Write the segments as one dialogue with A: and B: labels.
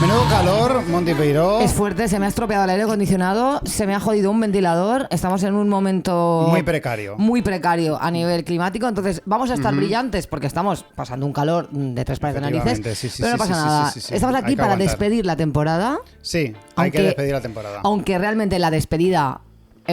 A: Menudo calor, Monty Peiró.
B: Es fuerte, se me ha estropeado el aire acondicionado, se me ha jodido un ventilador, estamos en un momento
A: muy precario.
B: Muy precario a nivel climático, entonces vamos a estar brillantes porque estamos pasando un calor de tres pares de narices,
A: sí,
B: pero no pasa nada. Estamos aquí para despedir la temporada.
A: Sí, hay que despedir la temporada.
B: Aunque realmente la despedida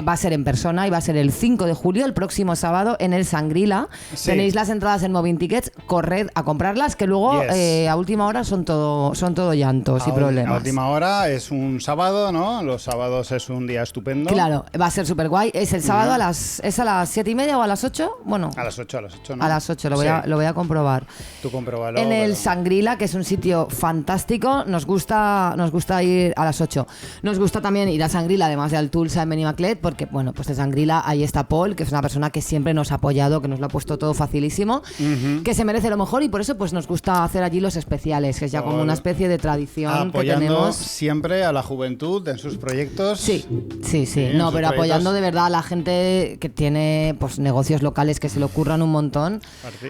B: va a ser en persona y va a ser el 5 de julio, el próximo sábado, en el Sangrila. Sí. Tenéis las entradas en Moving Tickets, corred a comprarlas, que luego a última hora son todo llantos y problemas.
A: A última hora es un sábado, ¿no? Los sábados es un día estupendo.
B: Claro, va a ser súper guay. Es el sábado ¿es a las 7:30 o a las 8? Bueno,
A: a las 8, ¿no?
B: A las 8, lo voy a comprobar.
A: Tú compróbalo.
B: En el Sangrila, que es un sitio fantástico, nos gusta ir a las 8. Nos gusta también ir a Sangrila, además de al Tulsa en Benimaclet, porque, bueno, pues de Sangrila ahí está Paul, que es una persona que siempre nos ha apoyado, que nos lo ha puesto todo facilísimo, que se merece lo mejor y por eso pues nos gusta hacer allí los especiales, que es ya como una especie de tradición que tenemos.
A: Siempre a la juventud en sus proyectos.
B: Sí. No, pero apoyando de verdad a la gente que tiene pues negocios locales que se le ocurran un montón.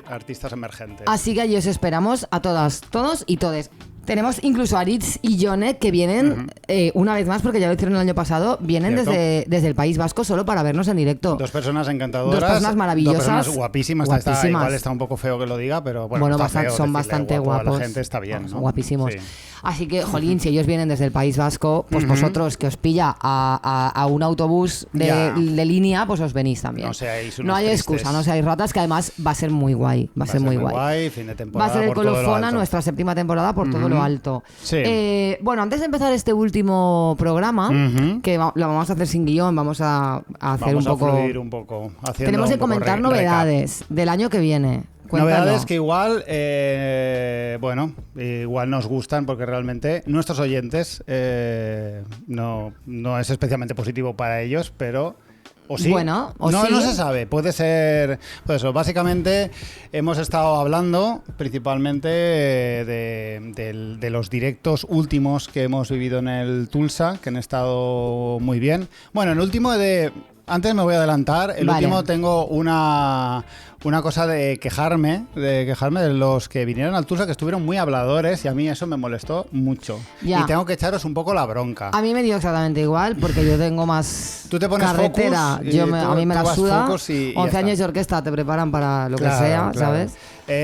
A: Artistas emergentes.
B: Así que allí os esperamos a todas, todos y todes. Tenemos incluso a Aritz y Jonet que vienen una vez más, porque ya lo hicieron el año pasado, vienen desde el País Vasco solo para vernos en directo.
A: Dos personas encantadoras.
B: Dos personas maravillosas.
A: Dos personas guapísimas. Igual está un poco feo que lo diga, pero bueno
B: son bastante guapos.
A: La gente está bien, ¿no?
B: Son guapísimos.
A: Sí.
B: Así que, jolín, si ellos vienen desde el País Vasco, pues vosotros que os pilla a un autobús de línea, pues os venís también.
A: No
B: hay excusa, no seáis ratas, que además va a ser muy guay. Va a ser muy guay.
A: Fin de temporada.
B: Va a ser el colofona, nuestra séptima temporada, por todo lo alto.
A: Sí.
B: Bueno, antes de empezar este último programa, que lo vamos a hacer sin guión, vamos a hacer un poco. Tenemos que comentar novedades del año que viene. Cuéntalo.
A: Novedades que igual nos gustan porque realmente nuestros oyentes no es especialmente positivo para ellos, pero... ¿O sí?
B: Bueno,
A: no se sabe, puede ser. Pues eso, básicamente hemos estado hablando principalmente de los directos últimos que hemos vivido en el Tulsa, que han estado muy bien. Bueno, el último antes me voy a adelantar. El último tengo una cosa de quejarme de los que vinieron al Tulsa, que estuvieron muy habladores y a mí eso me molestó mucho.
B: Ya.
A: Y tengo que echaros un poco la bronca.
B: A mí me dio exactamente igual porque yo tengo más
A: tú te pones
B: carretera.
A: Focus
B: a mí me la suda.
A: 11
B: años de orquesta te preparan para lo que sea,
A: claro.
B: ¿sabes?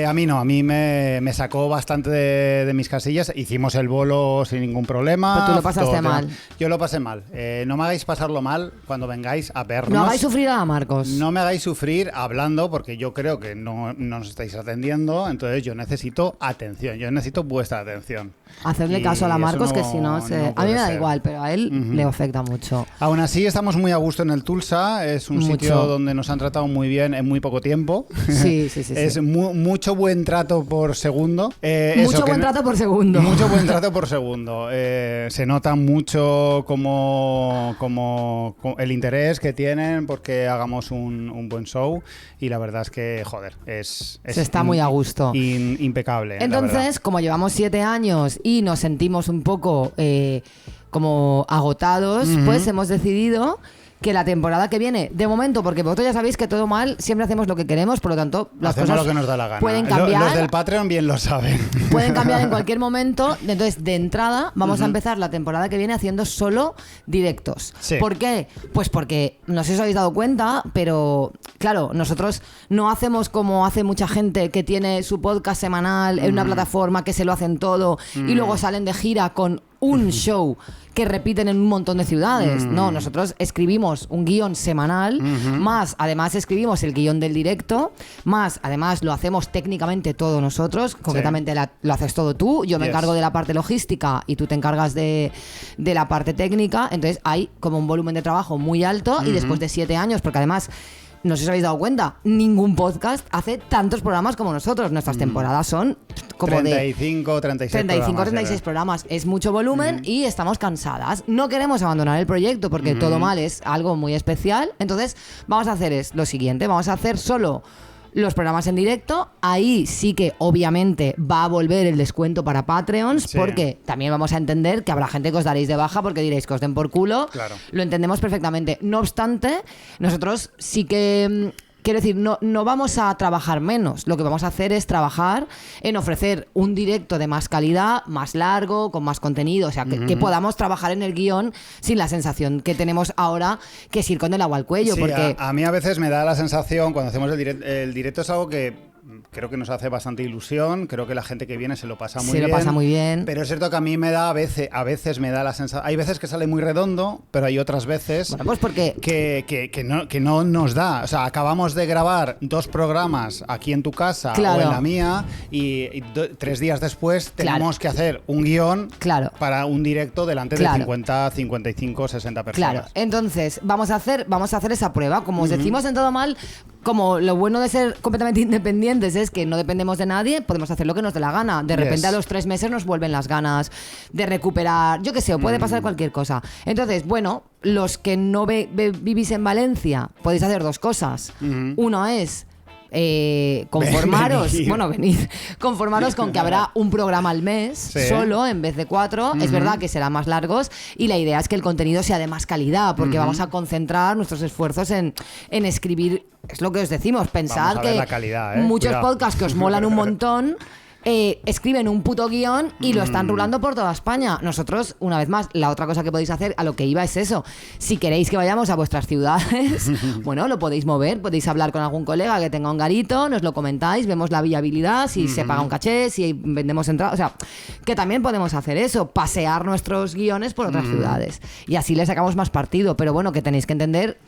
A: A mí no, a mí me sacó bastante de mis casillas. Hicimos el bolo sin ningún problema.
B: Pero tú lo pasaste mal.
A: Yo lo pasé mal. No me hagáis pasarlo mal cuando vengáis a vernos.
B: No hagáis sufrir a Marcos.
A: No me hagáis sufrir hablando porque yo creo que no nos estáis atendiendo. Entonces yo necesito atención, yo necesito vuestra atención.
B: Hacerle caso a la Marcos, que si no... a mí me da igual, pero a él le afecta mucho.
A: Aún así estamos muy a gusto en el Tulsa. Es un sitio donde nos han tratado muy bien en muy poco tiempo.
B: Sí.
A: Es mucho buen trato por segundo.
B: Mucho buen trato por segundo.
A: Se nota mucho como el interés que tienen porque hagamos un buen show y la verdad es que, joder, se
B: está muy a gusto.
A: Impecable.
B: Entonces, como llevamos 7 años y nos sentimos un poco como agotados, pues hemos decidido que la temporada que viene, de momento, porque vosotros ya sabéis que todo mal, siempre hacemos lo que queremos, por lo tanto, las
A: hacemos
B: cosas
A: lo que nos da la gana.
B: Pueden cambiar.
A: Los del Patreon bien lo saben.
B: Pueden cambiar en cualquier momento. Entonces, de entrada, vamos a empezar la temporada que viene haciendo solo directos.
A: Sí.
B: ¿Por qué? Pues porque, no sé si os habéis dado cuenta, pero, claro, nosotros no hacemos como hace mucha gente que tiene su podcast semanal en una plataforma que se lo hacen todo y luego salen de gira con un show que repiten en un montón de ciudades. No, nosotros escribimos un guión semanal, más además escribimos el guión del directo, más además lo hacemos técnicamente todo nosotros, concretamente lo haces todo tú, yo me encargo de la parte logística y tú te encargas de la parte técnica, entonces hay como un volumen de trabajo muy alto y después de 7 años, porque además... No sé si os habéis dado cuenta, ningún podcast hace tantos programas como nosotros. Nuestras temporadas son como 36 programas. Es mucho volumen y estamos cansadas. No queremos abandonar el proyecto porque todo mal es algo muy especial. Entonces vamos a hacer lo siguiente. Vamos a hacer solo los programas en directo. Ahí sí que obviamente va a volver el descuento para Patreons,
A: Sí.
B: porque también vamos a entender que habrá gente que os daréis de baja porque diréis que os den por culo.
A: Claro.
B: Lo entendemos perfectamente. No obstante, nosotros sí que... Quiero decir, no vamos a trabajar menos. Lo que vamos a hacer es trabajar en ofrecer un directo de más calidad, más largo, con más contenido. O sea, que podamos trabajar en el guión sin la sensación que tenemos ahora, que es ir con el agua al cuello.
A: Sí,
B: porque
A: a mí a veces me da la sensación, cuando hacemos el directo es algo que creo que nos hace bastante ilusión, creo que la gente que viene se lo pasa muy bien.
B: Se lo pasa muy bien.
A: Pero es cierto que a mí me da a veces me da la sensación, hay veces que sale muy redondo, pero hay otras veces
B: Bueno, pues porque...
A: que no nos da. O sea, acabamos de grabar 2 programas aquí en tu casa
B: Claro.
A: o en la mía y 3 días después tenemos que hacer un guión
B: Claro.
A: para un directo delante de 50, 55, 60 personas.
B: Claro, entonces vamos a hacer esa prueba. Como os decimos en Todo Mal, como lo bueno de ser completamente independientes es que no dependemos de nadie, podemos hacer lo que nos dé la gana. De repente a los 3 meses nos vuelven las ganas de recuperar, yo qué sé, o puede pasar cualquier cosa. Entonces, bueno, los que no vivís en Valencia, podéis hacer 2 cosas. Uno es... conformaros, venid, conformaros con que habrá un programa al mes solo en vez de 4. Es verdad que serán más largos y la idea es que el contenido sea de más calidad, porque vamos a concentrar nuestros esfuerzos en escribir. Es lo que os decimos, pensad que
A: la calidad,
B: muchos
A: Cuidado.
B: podcasts que os molan un montón escriben un puto guión y lo están rulando por toda España. Nosotros, una vez más, la otra cosa que podéis hacer, a lo que iba es eso. Si queréis que vayamos a vuestras ciudades, bueno, lo podéis mover, podéis hablar con algún colega que tenga un garito, nos lo comentáis, vemos la viabilidad, si se paga un caché, si vendemos entradas, o sea, que también podemos hacer eso, pasear nuestros guiones por otras ciudades. Y así le sacamos más partido, pero bueno, que tenéis que entender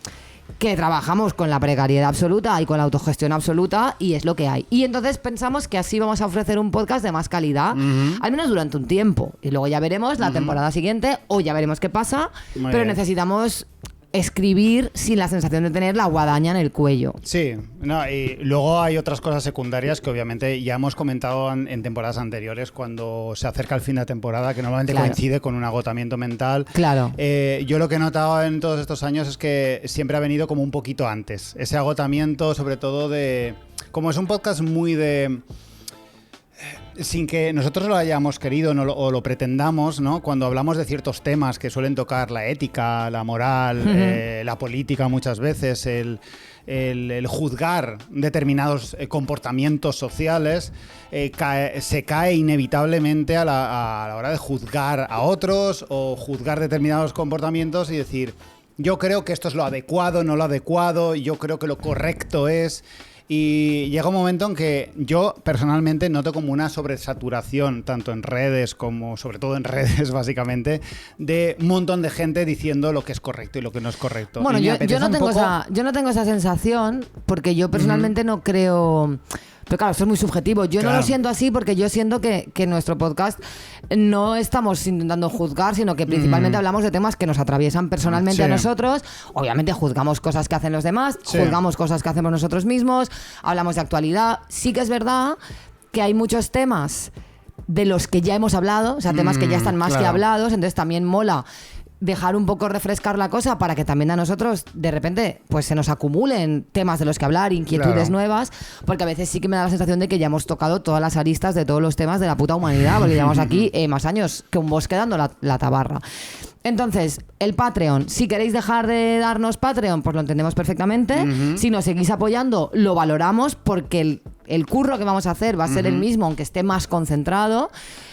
B: que trabajamos con la precariedad absoluta y con la autogestión absoluta y es lo que hay. Y entonces pensamos que así vamos a ofrecer un podcast de más calidad, al menos durante un tiempo. Y luego ya veremos la temporada siguiente o ya veremos qué pasa,
A: Muy
B: pero
A: bien.
B: necesitamos escribir sin la sensación de tener la guadaña en el cuello.
A: Sí, no, y luego hay otras cosas secundarias que obviamente ya hemos comentado en temporadas anteriores cuando se acerca el fin de temporada, que normalmente coincide con un agotamiento mental.
B: Claro.
A: Yo lo que he notado en todos estos años es que siempre ha venido como un poquito antes. Ese agotamiento, sobre todo de... Como es un podcast muy de... Sin que nosotros lo hayamos querido o lo pretendamos, ¿no? Cuando hablamos de ciertos temas que suelen tocar la ética, la moral, la política muchas veces, el juzgar determinados comportamientos sociales, se cae inevitablemente a la hora de juzgar a otros o juzgar determinados comportamientos y decir, yo creo que esto es lo adecuado, no lo adecuado, yo creo que lo correcto es... Y llega un momento en que yo personalmente noto como una sobresaturación, tanto en redes como sobre todo en redes básicamente, de un montón de gente diciendo lo que es correcto y lo que no es correcto.
B: Bueno,
A: Y me
B: yo
A: apetece
B: no
A: un
B: tengo
A: poco...
B: yo no tengo esa sensación porque yo personalmente no creo... Pero claro, eso es muy subjetivo. Yo no
A: Claro.
B: lo siento así porque yo siento que en nuestro podcast no estamos intentando juzgar, sino que principalmente hablamos de temas que nos atraviesan personalmente
A: Sí.
B: a nosotros. Obviamente juzgamos cosas que hacen los demás,
A: Sí.
B: juzgamos cosas que hacemos nosotros mismos, hablamos de actualidad. Sí que es verdad que hay muchos temas de los que ya hemos hablado, o sea, temas que ya están más que
A: claro.
B: hablados, entonces también mola dejar un poco refrescar la cosa para que también a nosotros de repente pues se nos acumulen temas de los que hablar, inquietudes
A: Claro.
B: nuevas, porque a veces sí que me da la sensación de que ya hemos tocado todas las aristas de todos los temas de la puta humanidad, porque llevamos aquí más años que un bosque dando la tabarra. Entonces, el Patreon, si queréis dejar de darnos Patreon, pues lo entendemos perfectamente. Si nos seguís apoyando, lo valoramos porque el curro que vamos a hacer va a ser el mismo, aunque esté más concentrado.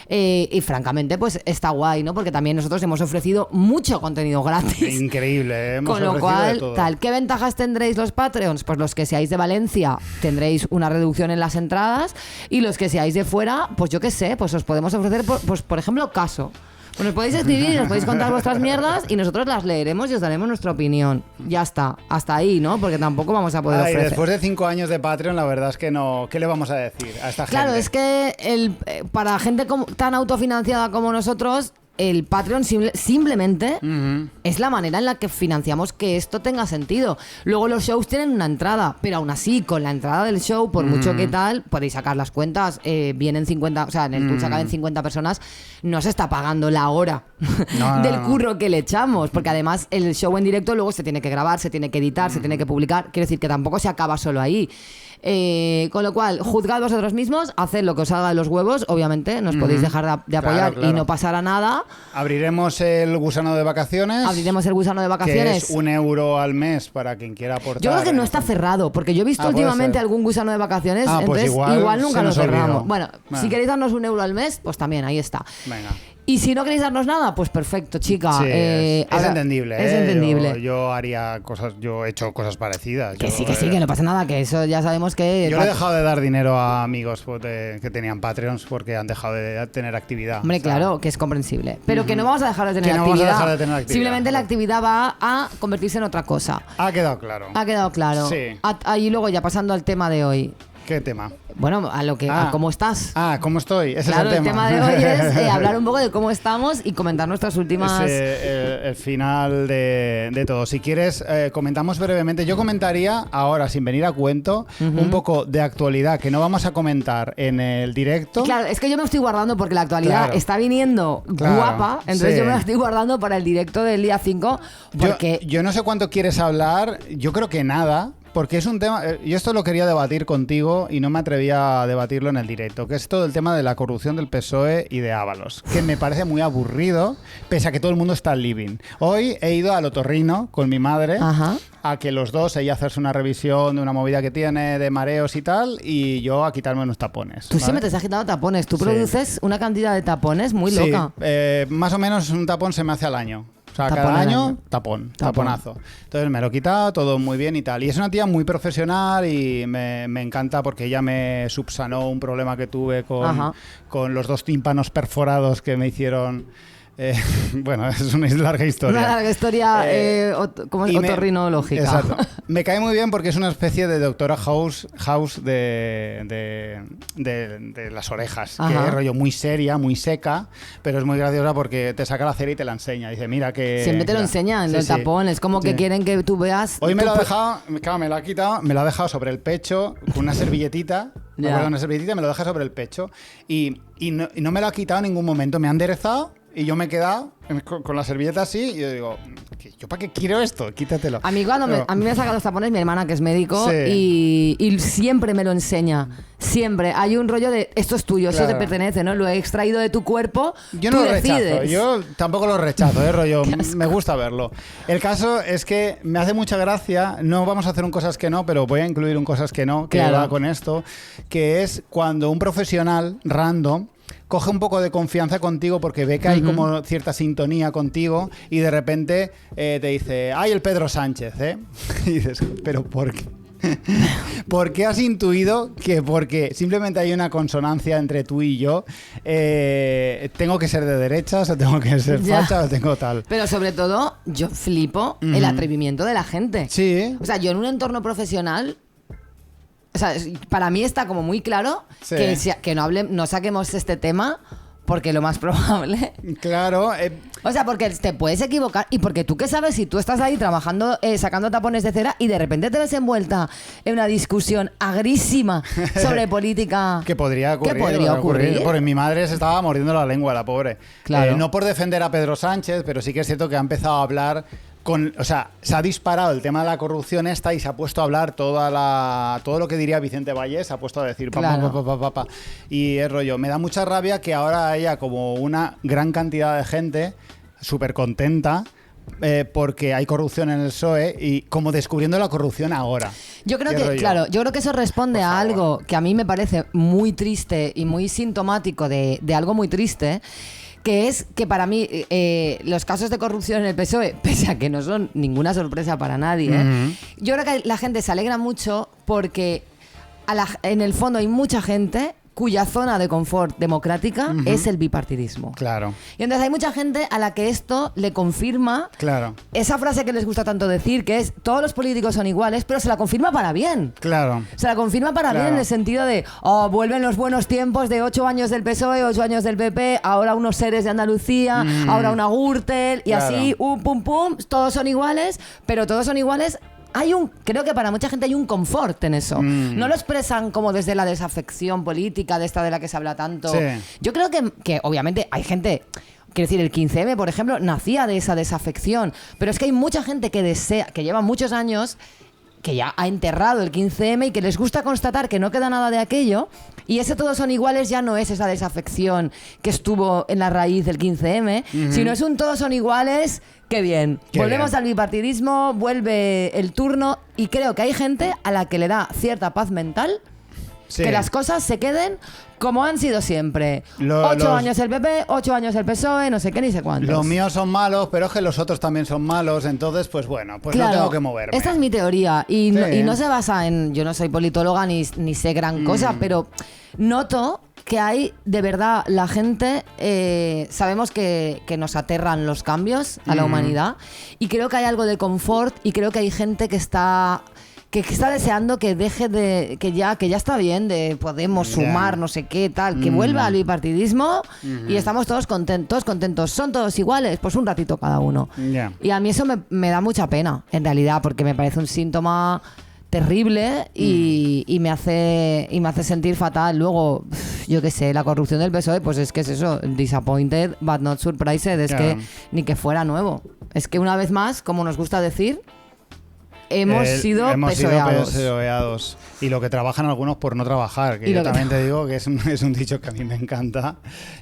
B: Y francamente, pues está guay, ¿no? Porque también nosotros hemos ofrecido mucho contenido gratis.
A: Increíble, hemos
B: Con lo
A: ofrecido de
B: cual,
A: todo.
B: tal, ¿qué ventajas tendréis los Patreons? Pues los que seáis de Valencia tendréis una reducción en las entradas y los que seáis de fuera, pues yo qué sé, pues os podemos ofrecer, pues por ejemplo, Caso. Pues nos podéis escribir y nos podéis contar vuestras mierdas y nosotros las leeremos y os daremos nuestra opinión. Ya está, hasta ahí, ¿no? Porque tampoco vamos a poder
A: Ay,
B: ofrecer.
A: después de 5 años de Patreon, la verdad es que no. ¿Qué le vamos a decir a esta
B: Claro,
A: gente?
B: es que para gente tan autofinanciada como nosotros, el Patreon simplemente es la manera en la que financiamos que esto tenga sentido. Luego los shows tienen una entrada, pero aún así, con la entrada del show, por mucho que tal, podéis sacar las cuentas, vienen 50, o sea, en el Tulsa caben 50 personas, no se está pagando la hora del curro que le echamos, porque además el show en directo luego se tiene que grabar, se tiene que editar, se tiene que publicar, quiero decir que tampoco se acaba solo ahí. Con lo cual, juzgad vosotros mismos, haced lo que os salga de los huevos, obviamente, nos podéis dejar de apoyar y no pasará nada.
A: Abriremos el gusano de vacaciones. Que es €1 al mes para quien quiera aportar.
B: Yo creo que no está cerrado, porque yo he visto últimamente algún gusano de vacaciones, entonces pues igual nunca lo cerramos. Bueno, si queréis darnos €1 al mes, pues también, ahí está.
A: Venga.
B: Y si no queréis darnos nada, pues perfecto, chica.
A: Sí, es entendible.
B: Es entendible.
A: Yo haría cosas, yo he hecho cosas parecidas.
B: Que sí, que no pasa nada, que eso ya sabemos que...
A: Yo le he dejado de dar dinero a amigos que tenían Patreons porque han dejado de tener actividad.
B: Hombre, claro, que es comprensible. Pero que no vamos a dejar de tener actividad. Simplemente la actividad va a convertirse en otra cosa.
A: Ha quedado claro.
B: Sí. Y luego ya pasando al tema de hoy.
A: ¿Qué tema?
B: Bueno, a cómo estás.
A: ¿Cómo estoy? Ese
B: claro,
A: es el tema.
B: El tema de hoy es hablar un poco de cómo estamos y comentar nuestras últimas...
A: el final de todo. Si quieres, comentamos brevemente. Yo comentaría ahora, sin venir a cuento, un poco de actualidad que no vamos a comentar en el directo.
B: Claro, es que yo me estoy guardando porque la actualidad está viniendo guapa, entonces yo me la estoy guardando para el directo del día 5 porque...
A: Yo no sé cuánto quieres hablar, yo creo que nada. Porque es un tema, yo esto lo quería debatir contigo y no me atrevía a debatirlo en el directo, que es todo el tema de la corrupción del PSOE y de Ábalos, que me parece muy aburrido, pese a que todo el mundo está living. Hoy he ido al otorrino con mi madre a que los dos, ella hacerse una revisión de una movida que tiene de mareos y tal, y yo a quitarme unos tapones.
B: Tú siempre te has quitado tapones, tú produces una cantidad de tapones muy loca.
A: Más o menos un tapón se me hace al año. O sea, cada año, taponazo. Entonces me lo he quitado, todo muy bien y tal. Y es una tía muy profesional y me encanta porque ella me subsanó un problema que tuve con los 2 tímpanos perforados que me hicieron... bueno, es una larga historia.
B: Una larga historia como es otorrinológica.
A: Exacto. Me cae muy bien porque es una especie de doctora House de las orejas. Que es rollo muy seria, muy seca, pero es muy graciosa porque te saca la cera y te la enseña. Dice, mira que...
B: Siempre te lo enseñan, el tapón. Es como que quieren que tú veas...
A: Hoy me lo ha dejado, me lo ha quitado, me lo ha dejado sobre el pecho con una servilletita. Una servilletita, me lo deja sobre el pecho y no me lo ha quitado en ningún momento. Me ha enderezado. Y yo me he quedado con la servilleta así y yo digo, ¿yo para qué quiero esto? Quítatelo.
B: A mí a mí me saca los tapones mi hermana, que es médico, y siempre me lo enseña. Siempre. Hay un rollo de, esto es tuyo, eso te pertenece, ¿no? Lo he extraído de tu cuerpo,
A: yo no lo rechazo, yo tampoco lo rechazo, rollo, me gusta verlo. El caso es que me hace mucha gracia, no vamos a hacer un cosas que no, pero voy a incluir un cosas que no, que va con esto, que es cuando un profesional random coge un poco de confianza contigo porque ve que hay como cierta sintonía contigo y de repente te dice, ¡ay, el Pedro Sánchez! Y dices, ¿pero por qué? ¿Por qué has intuido que porque simplemente hay una consonancia entre tú y yo tengo que ser de derechas o tengo que ser facha o tengo tal?
B: Pero sobre todo, yo flipo el atrevimiento de la gente.
A: Sí.
B: O sea, yo en un entorno profesional... O sea, para mí está como muy claro que no saquemos este tema porque lo más probable...
A: Claro.
B: O sea, porque te puedes equivocar y porque tú qué sabes si tú estás ahí trabajando, sacando tapones de cera y de repente te ves envuelta en una discusión agrísima sobre política.
A: Que podría ocurrir. Porque mi madre se estaba mordiendo la lengua, la pobre.
B: Claro.
A: No por defender a Pedro Sánchez, pero sí que es cierto que ha empezado a hablar... O sea, se ha disparado el tema de la corrupción esta y se ha puesto a hablar todo lo que diría Vicente Vallés, se ha puesto a decir pa. Y es rollo, me da mucha rabia que ahora haya como una gran cantidad de gente súper contenta porque hay corrupción en el PSOE y como descubriendo la corrupción ahora.
B: Yo creo que eso responde a algo que a mí me parece muy triste y muy sintomático de algo muy triste, que es que para mí los casos de corrupción en el PSOE, pese a que no son ninguna sorpresa para nadie, yo creo que la gente se alegra mucho porque en el fondo hay mucha gente cuya zona de confort democrática es el bipartidismo.
A: Claro.
B: Y entonces hay mucha gente a la que esto le confirma esa frase que les gusta tanto decir, que es todos los políticos son iguales, pero se la confirma para bien.
A: Claro.
B: Se la confirma para bien en el sentido de, vuelven los buenos tiempos de 8 años del PSOE, 8 años del PP, ahora unos seres de Andalucía, ahora una Gürtel, y así, pum, pum, todos son iguales, pero todos son iguales. Creo que para mucha gente hay un confort en eso. No lo expresan como desde la desafección política, de esta de la que se habla tanto.
A: Sí.
B: Yo creo que obviamente hay gente... Quiero decir, el 15M, por ejemplo, nacía de esa desafección. Pero es que hay mucha gente que lleva muchos años, que ya ha enterrado el 15M y que les gusta constatar que no queda nada de aquello. Y ese todos son iguales ya no es esa desafección que estuvo en la raíz del 15M, sino es un todos son iguales... Qué bien. Volvemos al bipartidismo, vuelve el turno y creo que hay gente a la que le da cierta paz mental que las cosas se queden como han sido siempre. 8 años el PP, 8 años el PSOE, no sé qué ni sé cuántos.
A: Los míos son malos, pero es que los otros también son malos, entonces pues bueno, pues
B: claro,
A: no tengo que moverme.
B: Esta es mi teoría y no se basa en... Yo no soy politóloga ni sé gran cosa, pero noto que hay, de verdad, la gente, sabemos que nos aterran los cambios a la humanidad y creo que hay algo de confort y creo que hay gente que está deseando que deje de, que ya está bien de Podemos sumar, no sé qué, tal, que vuelva al bipartidismo y estamos todos contentos, son todos iguales, pues un ratito cada uno. Y a mí eso me da mucha pena, en realidad, porque me parece un síntoma terrible y me hace sentir fatal. Luego, yo qué sé, la corrupción del PSOE, pues es que es eso, disappointed but not surprised, es que ni que fuera nuevo. Es que una vez más, como nos gusta decir, hemos sido
A: PSOEados. Y lo que trabajan algunos por no trabajar, que yo también te digo que es un dicho que a mí me encanta.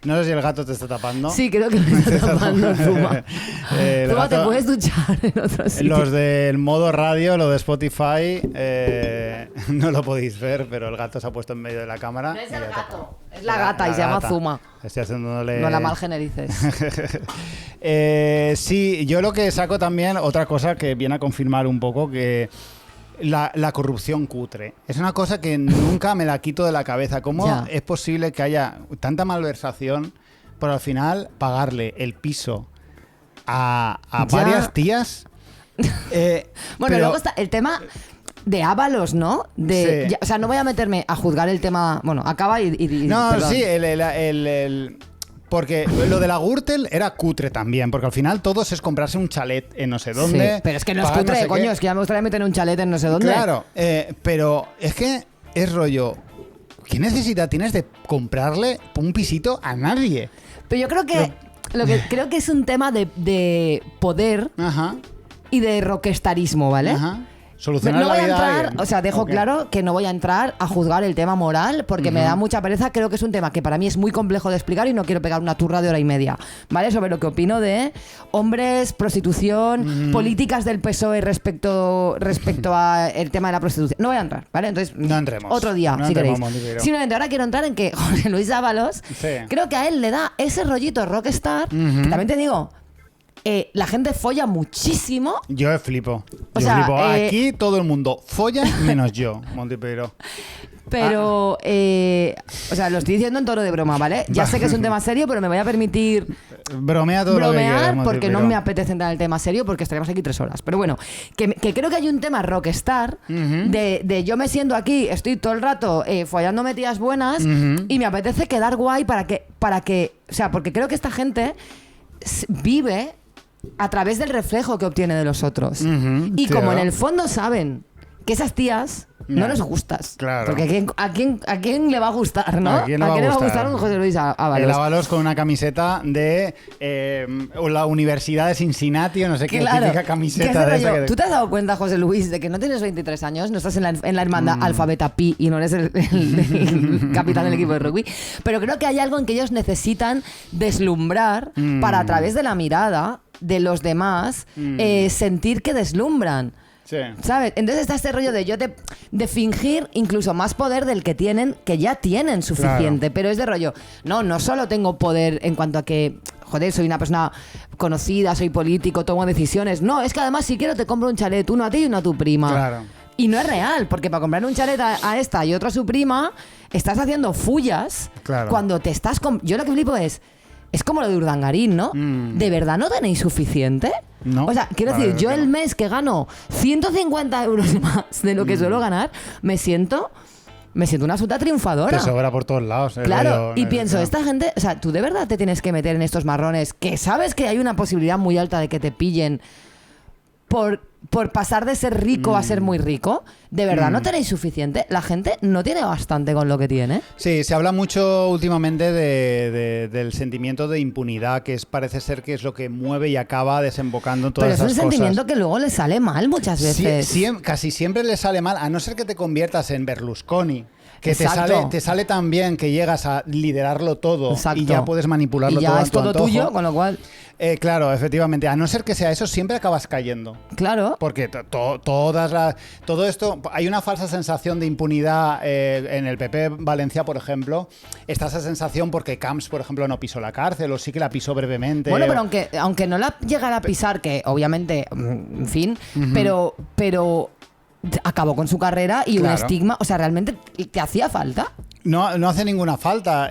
A: No sé si el gato te está tapando.
B: Sí, creo que me está tapando Zuma. Zuma, te puedes duchar en otro sitio.
A: Los del modo radio, lo de Spotify, no lo podéis ver, pero el gato se ha puesto en medio de la cámara.
B: No es el gato, es la gata y se llama Zuma.
A: Estoy haciéndole...
B: No la malgenerices.
A: Sí, yo lo que saco también, otra cosa que viene a confirmar un poco, que la corrupción cutre. Es una cosa que nunca me la quito de la cabeza. ¿Cómo es posible que haya tanta malversación por al final pagarle el piso a varias tías?
B: Bueno, luego está el tema de Ábalos, ¿no? O sea, no voy a meterme a juzgar el tema... Bueno, acaba y
A: no,
B: perdón.
A: Sí, porque lo de la Gürtel era cutre también, porque al final todos es comprarse un chalet en no sé dónde.
B: Sí, pero es que no es cutre, coño, es que ya me gustaría meter un chalet en no sé dónde.
A: Claro, pero es que es rollo... ¿Qué necesidad tienes de comprarle un pisito a nadie?
B: Pero yo creo que... creo que es un tema de poder y de rockestarismo, ¿vale?
A: Solucionar
B: no voy
A: la vida
B: a entrar, o sea, dejo claro que no voy a entrar a juzgar el tema moral porque me da mucha pereza. Creo que es un tema que para mí es muy complejo de explicar y no quiero pegar una turra de hora y media, ¿vale? Sobre lo que opino de hombres, prostitución, políticas del PSOE respecto a el tema de la prostitución. No voy a entrar, ¿vale? Entonces,
A: no entremos.
B: Otro día,
A: no
B: si
A: entremos,
B: queréis. Simplemente ahora quiero entrar en que José Luis Ábalos, creo que a él le da ese rollito rockstar, que también te digo... la gente folla muchísimo.
A: Yo flipo. Flipo. Aquí todo el mundo folla menos yo, Montipeiro.
B: Pero, o sea, lo estoy diciendo en tono de broma, ¿vale? Ya sé que es un tema serio, pero me voy a permitir
A: bromear
B: porque no me apetece entrar en el tema serio porque estaríamos aquí 3 horas. Pero bueno, que creo que hay un tema rockstar de yo me siento aquí, estoy todo el rato follándome tías buenas y me apetece quedar guay para que, o sea, porque creo que esta gente vive a través del reflejo que obtiene de los otros. Y como en el fondo saben que esas tías no les gustas.
A: Claro.
B: Porque ¿a quién le va a gustar, no? ¿A quién le va a gustar un José Luis Ábalos?
A: El Ábalos con una camiseta de la Universidad de Cincinnati, o no sé qué, típica camiseta de esa.
B: ¿Tú te has dado cuenta, José Luis, de que no tienes 23 años, no estás en la hermandad Alfabeta Pi y no eres el capitán del equipo de rugby? Pero creo que hay algo en que ellos necesitan deslumbrar para, a través de la mirada de los demás, sentir que deslumbran.
A: Sí.
B: ¿Sabes? Entonces está este rollo de fingir incluso más poder del que tienen, que ya tienen suficiente. Claro. Pero es de rollo, no solo tengo poder en cuanto a que, joder, soy una persona conocida, soy político, tomo decisiones. No, es que además si quiero te compro un chalet, uno a ti y uno a tu prima.
A: Claro.
B: Y no es real, porque para comprar un chalet a esta y otro a su prima, estás haciendo fullas cuando te estás... Yo lo que flipo es como lo de Urdangarín, ¿no? ¿De verdad no tenéis suficiente?
A: No.
B: O sea, quiero decir, yo el mes que gano 150 euros más de lo que suelo ganar, me siento una absoluta triunfadora.
A: Te sobra por todos lados.
B: Claro, y pienso, esta gente... O sea, tú de verdad te tienes que meter en estos marrones que sabes que hay una posibilidad muy alta de que te pillen por pasar de ser rico a ser muy rico. ¿De verdad no tenéis suficiente? La gente no tiene bastante con lo que tiene.
A: Sí, se habla mucho últimamente del sentimiento de impunidad, que parece ser que es lo que mueve y acaba desembocando en todas esas cosas.
B: Pero es un sentimiento que luego le sale mal muchas veces.
A: Sí, casi siempre le sale mal, a no ser que te conviertas en Berlusconi. Que te sale tan bien que llegas a liderarlo todo. Exacto. Y ya puedes manipularlo todo.
B: Y ya es todo tuyo, con lo cual...
A: claro, efectivamente. A no ser que sea eso, siempre acabas cayendo.
B: Claro.
A: Porque todo esto... Hay una falsa sensación de impunidad en el PP Valencia, por ejemplo. Está esa sensación porque Camps, por ejemplo, no pisó la cárcel o sí que la pisó brevemente.
B: Bueno, pero aunque no la llegara a pisar, que obviamente, en fin, pero acabó con su carrera y un estigma, o sea, ¿realmente te hacía falta?
A: No hace ninguna falta,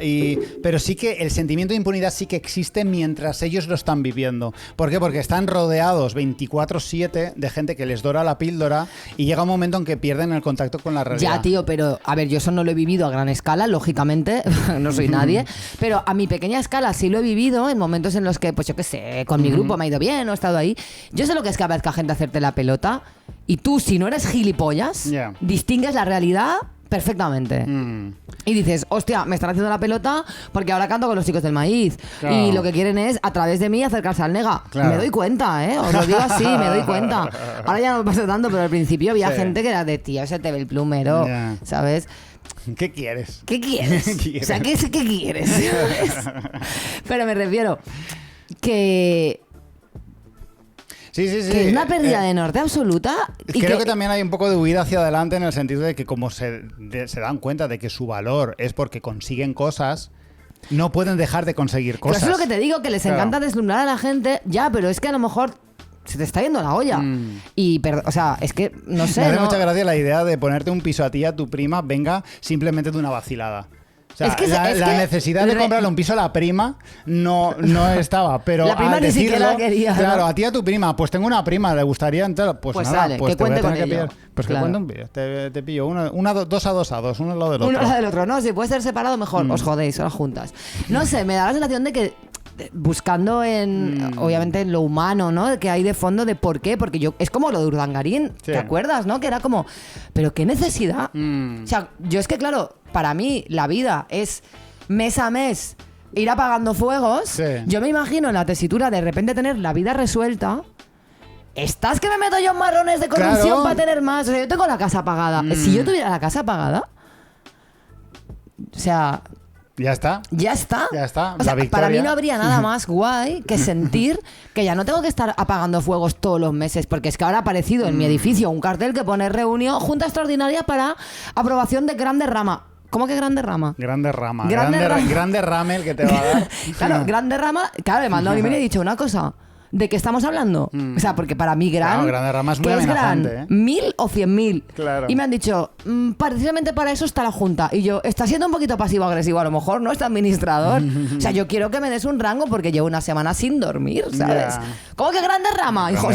A: pero sí que el sentimiento de impunidad sí que existe mientras ellos lo están viviendo. ¿Por qué? Porque están rodeados 24/7 de gente que les dora la píldora y llega un momento en que pierden el contacto con la realidad.
B: Ya, tío, pero a ver, yo eso no lo he vivido a gran escala, lógicamente, no soy nadie, pero a mi pequeña escala sí lo he vivido en momentos en los que, pues yo qué sé, con mi grupo me ha ido bien o he estado ahí. Yo sé lo que es que aparezca gente a hacerte la pelota y tú, si no eres gilipollas, distingues la realidad perfectamente. Y dices, hostia, me están haciendo la pelota porque ahora canto con los chicos del maíz. Claro. Y lo que quieren es, a través de mí, acercarse al nega. Claro. Me doy cuenta, os lo digo así, me doy cuenta. Ahora ya no me pasa tanto, pero al principio había gente que era de, tío, ese te ve el plumero, ¿sabes?
A: ¿Qué quieres?
B: ¿Qué quieres? O sea, ¿qué quieres? Pero me refiero que...
A: Sí.
B: Que es una pérdida de norte absoluta. Y
A: creo que también hay un poco de huida hacia adelante en el sentido de que como se dan cuenta de que su valor es porque consiguen cosas, no pueden dejar de conseguir cosas.
B: Pero eso es lo que te digo, que les encanta deslumbrar a la gente, ya, pero es que a lo mejor se te está yendo la olla. Y, o sea, es que, no sé.
A: Me hace mucha gracia la idea de ponerte un piso a ti y a tu prima, venga simplemente de una vacilada. O sea, la necesidad de comprarle un piso a la prima no estaba, pero
B: la prima ni siquiera quería.
A: Claro, a ti y a tu prima, pues tengo una prima, le gustaría entrar, pues nada,
B: sale,
A: pues
B: que
A: te voy a
B: cuente
A: tener que
B: con
A: pillar. Pues claro. Que cuente un pillo, te pillo dos a dos, uno al lado del otro.
B: Uno al lado del otro, no, si puede ser separado mejor, os jodéis, ahora juntas. No sé, me da la sensación de que buscando obviamente en lo humano, ¿no? Que hay de fondo de por qué, porque es como lo de Urdangarín, ¿te acuerdas, no? Que era como, pero qué necesidad. O sea, yo es que claro, para mí la vida es mes a mes ir apagando fuegos. Yo me imagino en la tesitura de repente tener la vida resuelta. ¿Estás que me meto yo en marrones de corrupción para tener más? O sea, yo tengo la casa apagada. Si yo tuviera la casa apagada, o sea...
A: Ya está.
B: O sea, para mí no habría nada más guay que sentir que ya no tengo que estar apagando fuegos todos los meses, porque es que ahora ha aparecido en mi edificio un cartel que pone reunión, junta extraordinaria para aprobación de gran derrama. ¿Cómo que gran derrama?
A: Gran derrama el que te va a dar.
B: Claro, gran derrama. Claro, me mandó un email y he dicho una cosa. ¿De qué estamos hablando? O sea, porque para mí gran
A: derrama es muy
B: ¿qué es gran?
A: amenazante,
B: 1.000 o 100.000.
A: Claro.
B: Y me han dicho, precisamente para eso está la Junta. Y yo, está siendo un poquito pasivo-agresivo, a lo mejor no, este administrador. O sea, yo quiero que me des un rango porque llevo una semana sin dormir, ¿sabes? ¿Cómo que gran derrama? Hijo?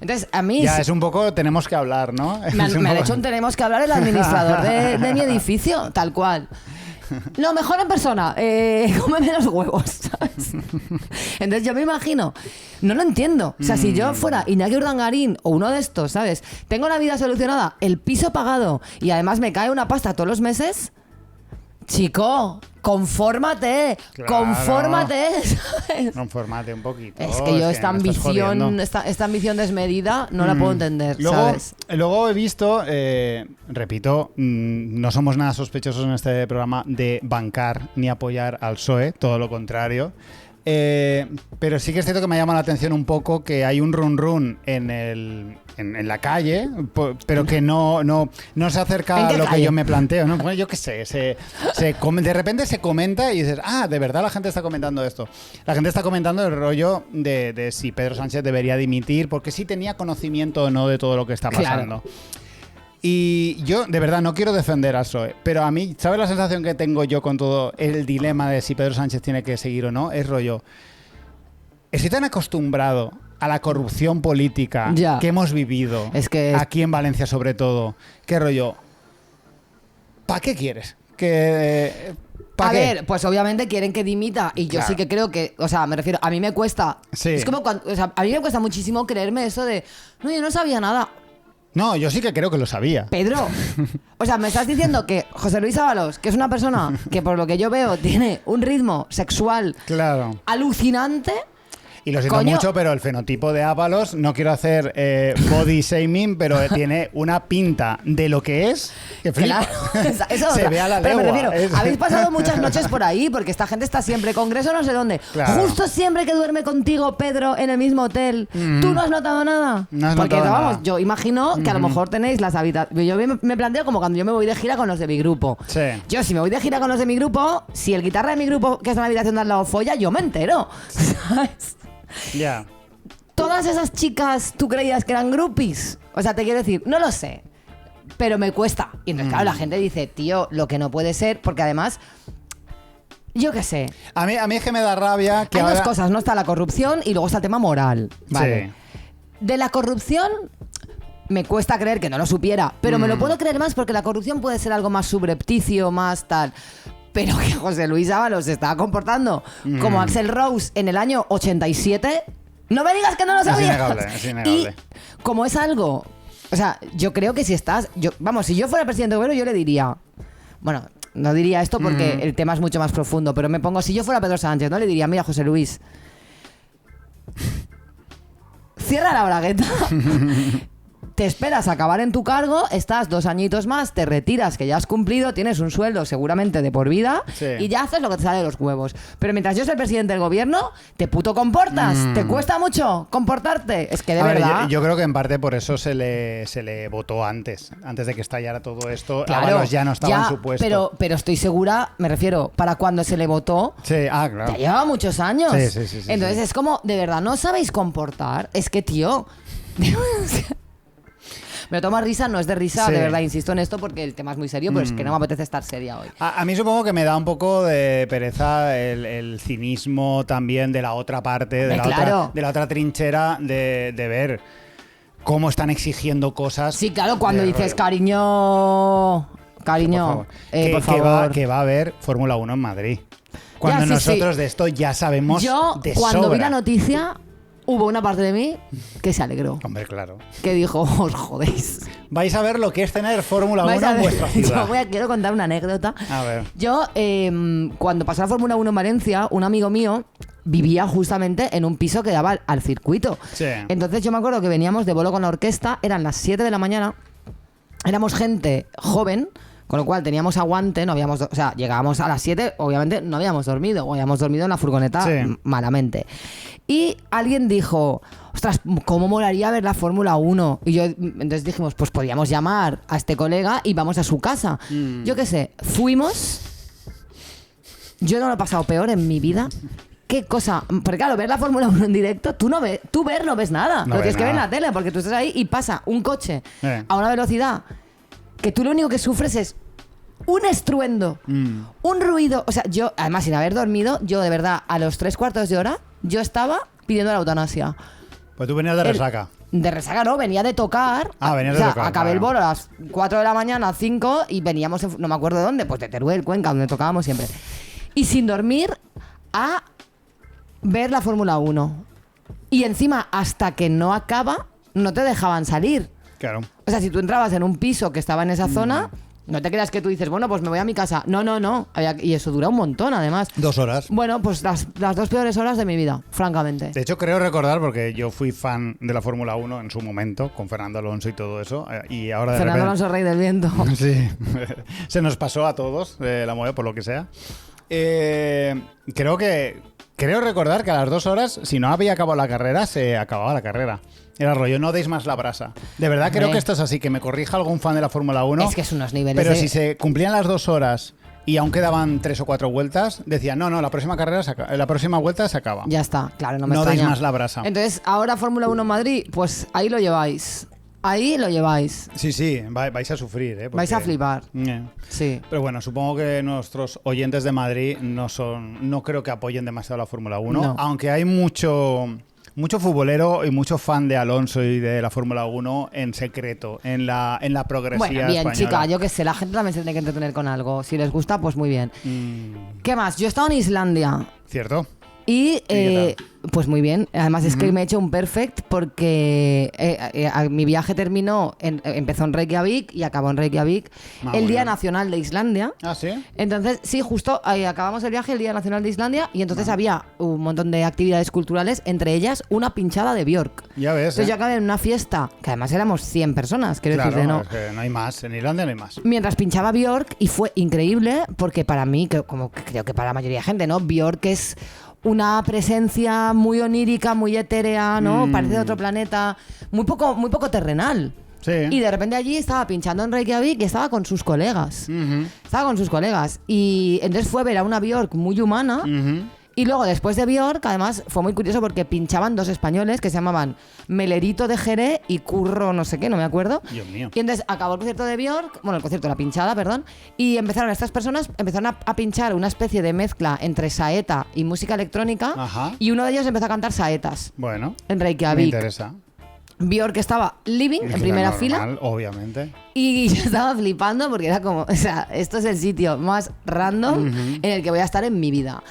B: Entonces, a mí...
A: Ya, es un poco, tenemos que hablar, ¿no?
B: Me han hecho un tenemos que hablar el administrador de mi edificio, tal cual. No, mejor en persona, cómeme los huevos, ¿sabes? Entonces yo me imagino, no lo entiendo. O sea, si yo fuera Iñaki Urdangarín o uno de estos, ¿sabes? Tengo la vida solucionada, el piso pagado y además me cae una pasta todos los meses. Chico, confórmate, ¿sabes?
A: Confórmate un poquito.
B: Es que yo esta ambición desmedida no la puedo entender, ¿sabes?
A: Luego he visto, repito, no somos nada sospechosos en este programa de bancar ni apoyar al PSOE, todo lo contrario. Pero sí que es cierto que me llama la atención un poco que hay un run en la calle, pero que no se acerca a lo que yo me planteo, ¿no? Pues yo qué sé, de repente se comenta y dices, de verdad la gente está comentando esto. La gente está comentando el rollo de si Pedro Sánchez debería dimitir, porque sí tenía conocimiento o no de todo lo que está pasando. Claro. Y yo, de verdad, no quiero defender al PSOE, pero a mí, ¿sabes la sensación que tengo yo con todo el dilema de si Pedro Sánchez tiene que seguir o no? Es rollo, estoy tan acostumbrado a la corrupción política que hemos vivido, aquí en Valencia sobre todo, que rollo, ¿para qué quieres?
B: A ver, pues obviamente quieren que dimita y yo sí que creo que, o sea, me refiero, a mí me cuesta, es como cuando, o sea, a mí me cuesta muchísimo creerme eso de, no, yo no sabía nada.
A: No, yo sí que creo que lo sabía.
B: Pedro, o sea, me estás diciendo que José Luis Ábalos, que es una persona que por lo que yo veo tiene un ritmo sexual alucinante.
A: Y lo siento mucho, pero el fenotipo de Ábalos, no quiero hacer body shaming, pero tiene una pinta de lo que es que flipa.
B: Claro, eso
A: se ve a la legua.
B: Pero me refiero, habéis pasado muchas noches por ahí, porque esta gente está siempre, congreso no sé dónde. Claro. Justo siempre que duerme contigo, Pedro, en el mismo hotel, ¿tú no has notado nada?
A: No has
B: porque
A: notado
B: vamos,
A: nada.
B: Yo imagino que a lo mejor tenéis las habitaciones. Yo me planteo como cuando yo me voy de gira con los de mi grupo.
A: Sí.
B: Yo, si me voy de gira con los de mi grupo, si el guitarra de mi grupo, que es una habitación de al lado, folla, yo me entero. ¿Sabes?
A: Ya.
B: ¿Todas esas chicas tú creías que eran groupies? O sea, te quiero decir, no lo sé, pero me cuesta. Y entonces, claro, la gente dice, tío, lo que no puede ser, porque además, yo qué sé.
A: A mí es que me da rabia que
B: hay
A: ahora...
B: dos cosas, ¿no? Está la corrupción y luego está el tema moral. Vale.
A: Sí.
B: De la corrupción... Me cuesta creer que no lo supiera, pero me lo puedo creer más porque la corrupción puede ser algo más subrepticio, más tal... Pero que José Luis Ábalos se estaba comportando como Axl Rose en el año 87, no me digas que no lo sabías.
A: Es innegable.
B: Y como es algo, o sea, yo creo que si estás, si yo fuera presidente de gobierno, yo le diría, bueno, no diría esto porque el tema es mucho más profundo, pero me pongo, si yo fuera Pedro Sánchez, no le diría, mira, José Luis, cierra la bragueta. Te esperas a acabar en tu cargo, estás 2 añitos más, te retiras, que ya has cumplido, tienes un sueldo seguramente de por vida y ya haces lo que te sale de los huevos. Pero mientras yo soy el presidente del gobierno, te puto comportas. ¿Te cuesta mucho comportarte? Es que de verdad...
A: Yo creo que en parte por eso se le votó antes de que estallara todo esto.
B: Claro,
A: Ábalos ya no estaba en su puesto.
B: Pero estoy segura, me refiero, para cuando se le votó,
A: claro.
B: ya llevaba muchos años.
A: Sí,
B: entonces es como, de verdad, ¿no os sabéis comportar? Es que, tío... Me toma risa, no es de risa, de verdad, insisto en esto porque el tema es muy serio, pero es que no me apetece estar seria hoy.
A: A mí supongo que me da un poco de pereza el cinismo también de la otra parte, de la otra trinchera, de ver cómo están exigiendo cosas.
B: Sí, claro, cuando dices, cariño, por favor.
A: Que va a haber Fórmula 1 en Madrid. Cuando nosotros de esto ya sabemos de
B: cuando
A: sobra.
B: Vi la noticia... Hubo una parte de mí que se alegró.
A: Hombre, claro.
B: Que dijo, os jodéis.
A: Vais a ver lo que es tener Fórmula 1 en vuestra ciudad.
B: Quiero contar una anécdota.
A: A ver.
B: Yo, cuando pasó la Fórmula 1 en Valencia, un amigo mío vivía justamente en un piso que daba al circuito.
A: Sí.
B: Entonces yo me acuerdo que veníamos de bolo con la orquesta, eran las 7 de la mañana, éramos gente joven, con lo cual teníamos aguante, llegábamos a las 7, obviamente no habíamos dormido, o habíamos dormido en la furgoneta malamente. Y alguien dijo, ostras, ¿cómo molaría ver la Fórmula 1? Y entonces dijimos, pues podríamos llamar a este colega y vamos a su casa. Yo qué sé, fuimos. Yo no lo he pasado peor en mi vida. ¿Qué cosa? Porque claro, ver la Fórmula 1 en directo, tú no ves nada. Lo tienes que ver en la tele, porque tú estás ahí y pasa un coche a una velocidad que tú lo único que sufres es un estruendo, un ruido. O sea, yo, además, sin haber dormido, yo de verdad, a los 3/4 de hora, yo estaba pidiendo la eutanasia.
A: Pues tú venías de resaca.
B: De resaca no, venía de tocar.
A: Venías de tocar.
B: Acabé el bolo a las 4 de la mañana, 5, y veníamos, no me acuerdo de dónde, pues de Teruel, Cuenca, donde tocábamos siempre. Y sin dormir a ver la Fórmula 1. Y encima, hasta que no acaba, no te dejaban salir.
A: Claro.
B: O sea, si tú entrabas en un piso que estaba en esa zona, no te creas que tú dices, bueno, pues me voy a mi casa. No. Y eso dura un montón, además.
A: 2 horas.
B: Bueno, pues las 2 peores horas de mi vida, francamente.
A: De hecho, creo recordar, porque yo fui fan de la Fórmula 1 en su momento, con Fernando Alonso y todo eso, y ahora de
B: Fernando
A: repente...
B: Alonso, rey del viento.
A: Sí, se nos pasó a todos la moda, por lo que sea. Creo recordar que a las 2 horas, si no había acabado la carrera, se acababa la carrera. Era rollo, no deis más la brasa. De verdad creo que esto es así, que me corrija algún fan de la Fórmula 1.
B: Es que es unos niveles
A: pero si se cumplían las 2 horas y aún quedaban 3 o 4 vueltas, decían, no, la próxima vuelta se acaba.
B: Ya está, claro, no me
A: extraña.
B: extraña.
A: No deis más la brasa.
B: Entonces, ahora Fórmula 1 en Madrid, pues ahí lo lleváis. Ahí lo lleváis.
A: Sí, vais a sufrir, ¿eh?
B: Vais a flipar. Sí.
A: Pero bueno, supongo que nuestros oyentes de Madrid no creo que apoyen demasiado la Fórmula 1,
B: No.
A: aunque hay mucho futbolero y mucho fan de Alonso y de la Fórmula 1 en secreto, en la progresía
B: Bueno, bien,
A: española.
B: chica, yo qué sé, la gente también se tiene que entretener con algo. Si les gusta, pues muy bien. ¿Qué más? Yo he estado en Islandia.
A: ¿Cierto?
B: Y
A: qué
B: pues muy bien. Además es que me he hecho un perfect porque mi viaje empezó en Reykjavik y acabó en Reykjavik el Día Nacional de Islandia.
A: ¿Ah, sí?
B: Entonces, sí, justo ahí acabamos el viaje, el Día Nacional de Islandia, y entonces había un montón de actividades culturales, entre ellas una pinchada de Björk.
A: Ya ves,
B: Entonces yo acabé en una fiesta, que además éramos 100 personas, quiero
A: claro,
B: decirte, ¿no?
A: Es que no hay más, en Islandia no hay más.
B: Mientras pinchaba Björk, y fue increíble, porque para mí, como que creo que para la mayoría de gente, ¿no? Björk es una presencia muy onírica, muy etérea, ¿no? Parece de otro planeta, muy poco terrenal.
A: Sí.
B: Y de repente allí estaba pinchando en Reykjavik y estaba con sus colegas. Estaba con sus colegas. Y entonces fue ver a una Björk muy humana. Y luego, después de Björk, además, fue muy curioso porque pinchaban dos españoles que se llamaban Melerito de Jerez y Curro no sé qué, no me acuerdo.
A: Dios mío.
B: Y entonces acabó el concierto de Björk, bueno, el concierto, la pinchada, perdón, y estas personas empezaron a pinchar una especie de mezcla entre saeta y música electrónica.
A: Ajá.
B: Y uno de ellos empezó a cantar saetas
A: Bueno,
B: en
A: me
B: Reykjavik.
A: interesa.
B: Björk estaba living en primera
A: Normal,
B: fila.
A: Obviamente.
B: Y yo estaba flipando porque era como, o sea, esto es el sitio más random en el que voy a estar en mi vida.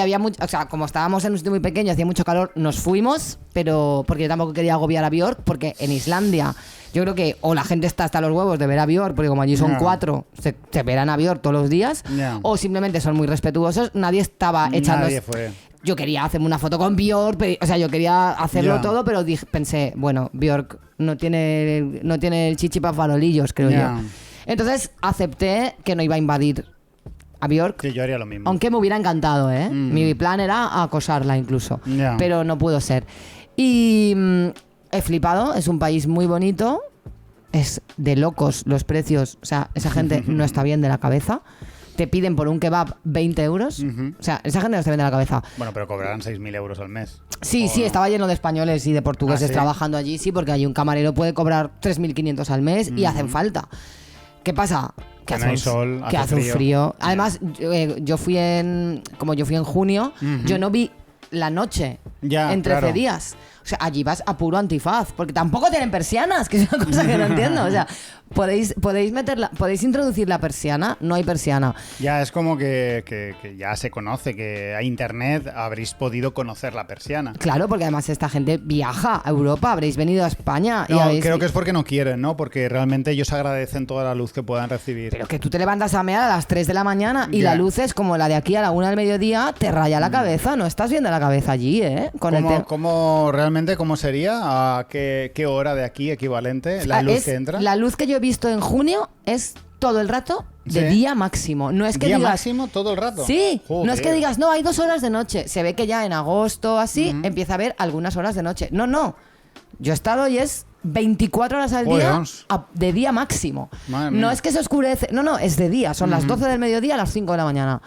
B: Había mucho, o sea, como estábamos en un sitio muy pequeño, hacía mucho calor, nos fuimos, pero porque yo tampoco quería agobiar a Björk, porque en Islandia yo creo que o la gente está hasta los huevos de ver a Björk, porque como allí son 4, se verán a Björk todos los días, o simplemente son muy respetuosos. Nadie estaba echando...
A: Nadie fue.
B: Yo quería hacerme una foto con Björk, o sea, yo quería hacerlo todo, pero pensé, bueno, Björk no tiene el chichi para farolillos, creo yo. Entonces acepté que no iba a invadir a Björk.
A: Sí, yo haría lo mismo.
B: Aunque me hubiera encantado, ¿eh? Mi plan era acosarla incluso. Pero no pudo ser. Y he flipado, es un país muy bonito. Es de locos los precios. O sea, esa gente no está bien de la cabeza. Te piden por un kebab 20 euros. O sea, esa gente no está bien de la cabeza.
A: Bueno, pero cobrarán 6.000 euros al mes.
B: Sí, sí, estaba lleno de españoles y de portugueses trabajando allí, sí, porque allí un camarero puede cobrar 3.500 al mes y hacen falta. ¿Qué pasa?
A: Que no hay sol,
B: que hace un frío. Además, yo fui en junio, yo no vi la noche en 13 días. O sea, allí vas a puro antifaz, porque tampoco tienen persianas, que es una cosa que no entiendo. O sea, podéis introducir la persiana, no hay persiana.
A: Ya es como que ya se conoce, que a internet habréis podido conocer la persiana.
B: Claro, porque además esta gente viaja a Europa, habréis venido a España.
A: No, creo que es porque no quieren, ¿no? Porque realmente ellos agradecen toda la luz que puedan recibir.
B: Pero que tú te levantas a mear a las 3 de la mañana y la luz es como la de aquí a la 1 del mediodía, te raya la cabeza, no estás viendo la cabeza allí, ¿eh?
A: ¿Cómo sería? ¿A qué hora de aquí equivalente la luz que entra?
B: La luz que yo he visto en junio es todo el rato de día máximo. No es que
A: ¿Día
B: digas,
A: máximo todo el rato?
B: Sí,
A: Joder.
B: no es que digas, no, hay 2 horas de noche. Se ve que ya en agosto así empieza a haber algunas horas de noche. No. Yo he estado y es 24 horas al día de día máximo. No es que se oscurece, no, es de día. Son las 12 del mediodía a las 5 de la mañana.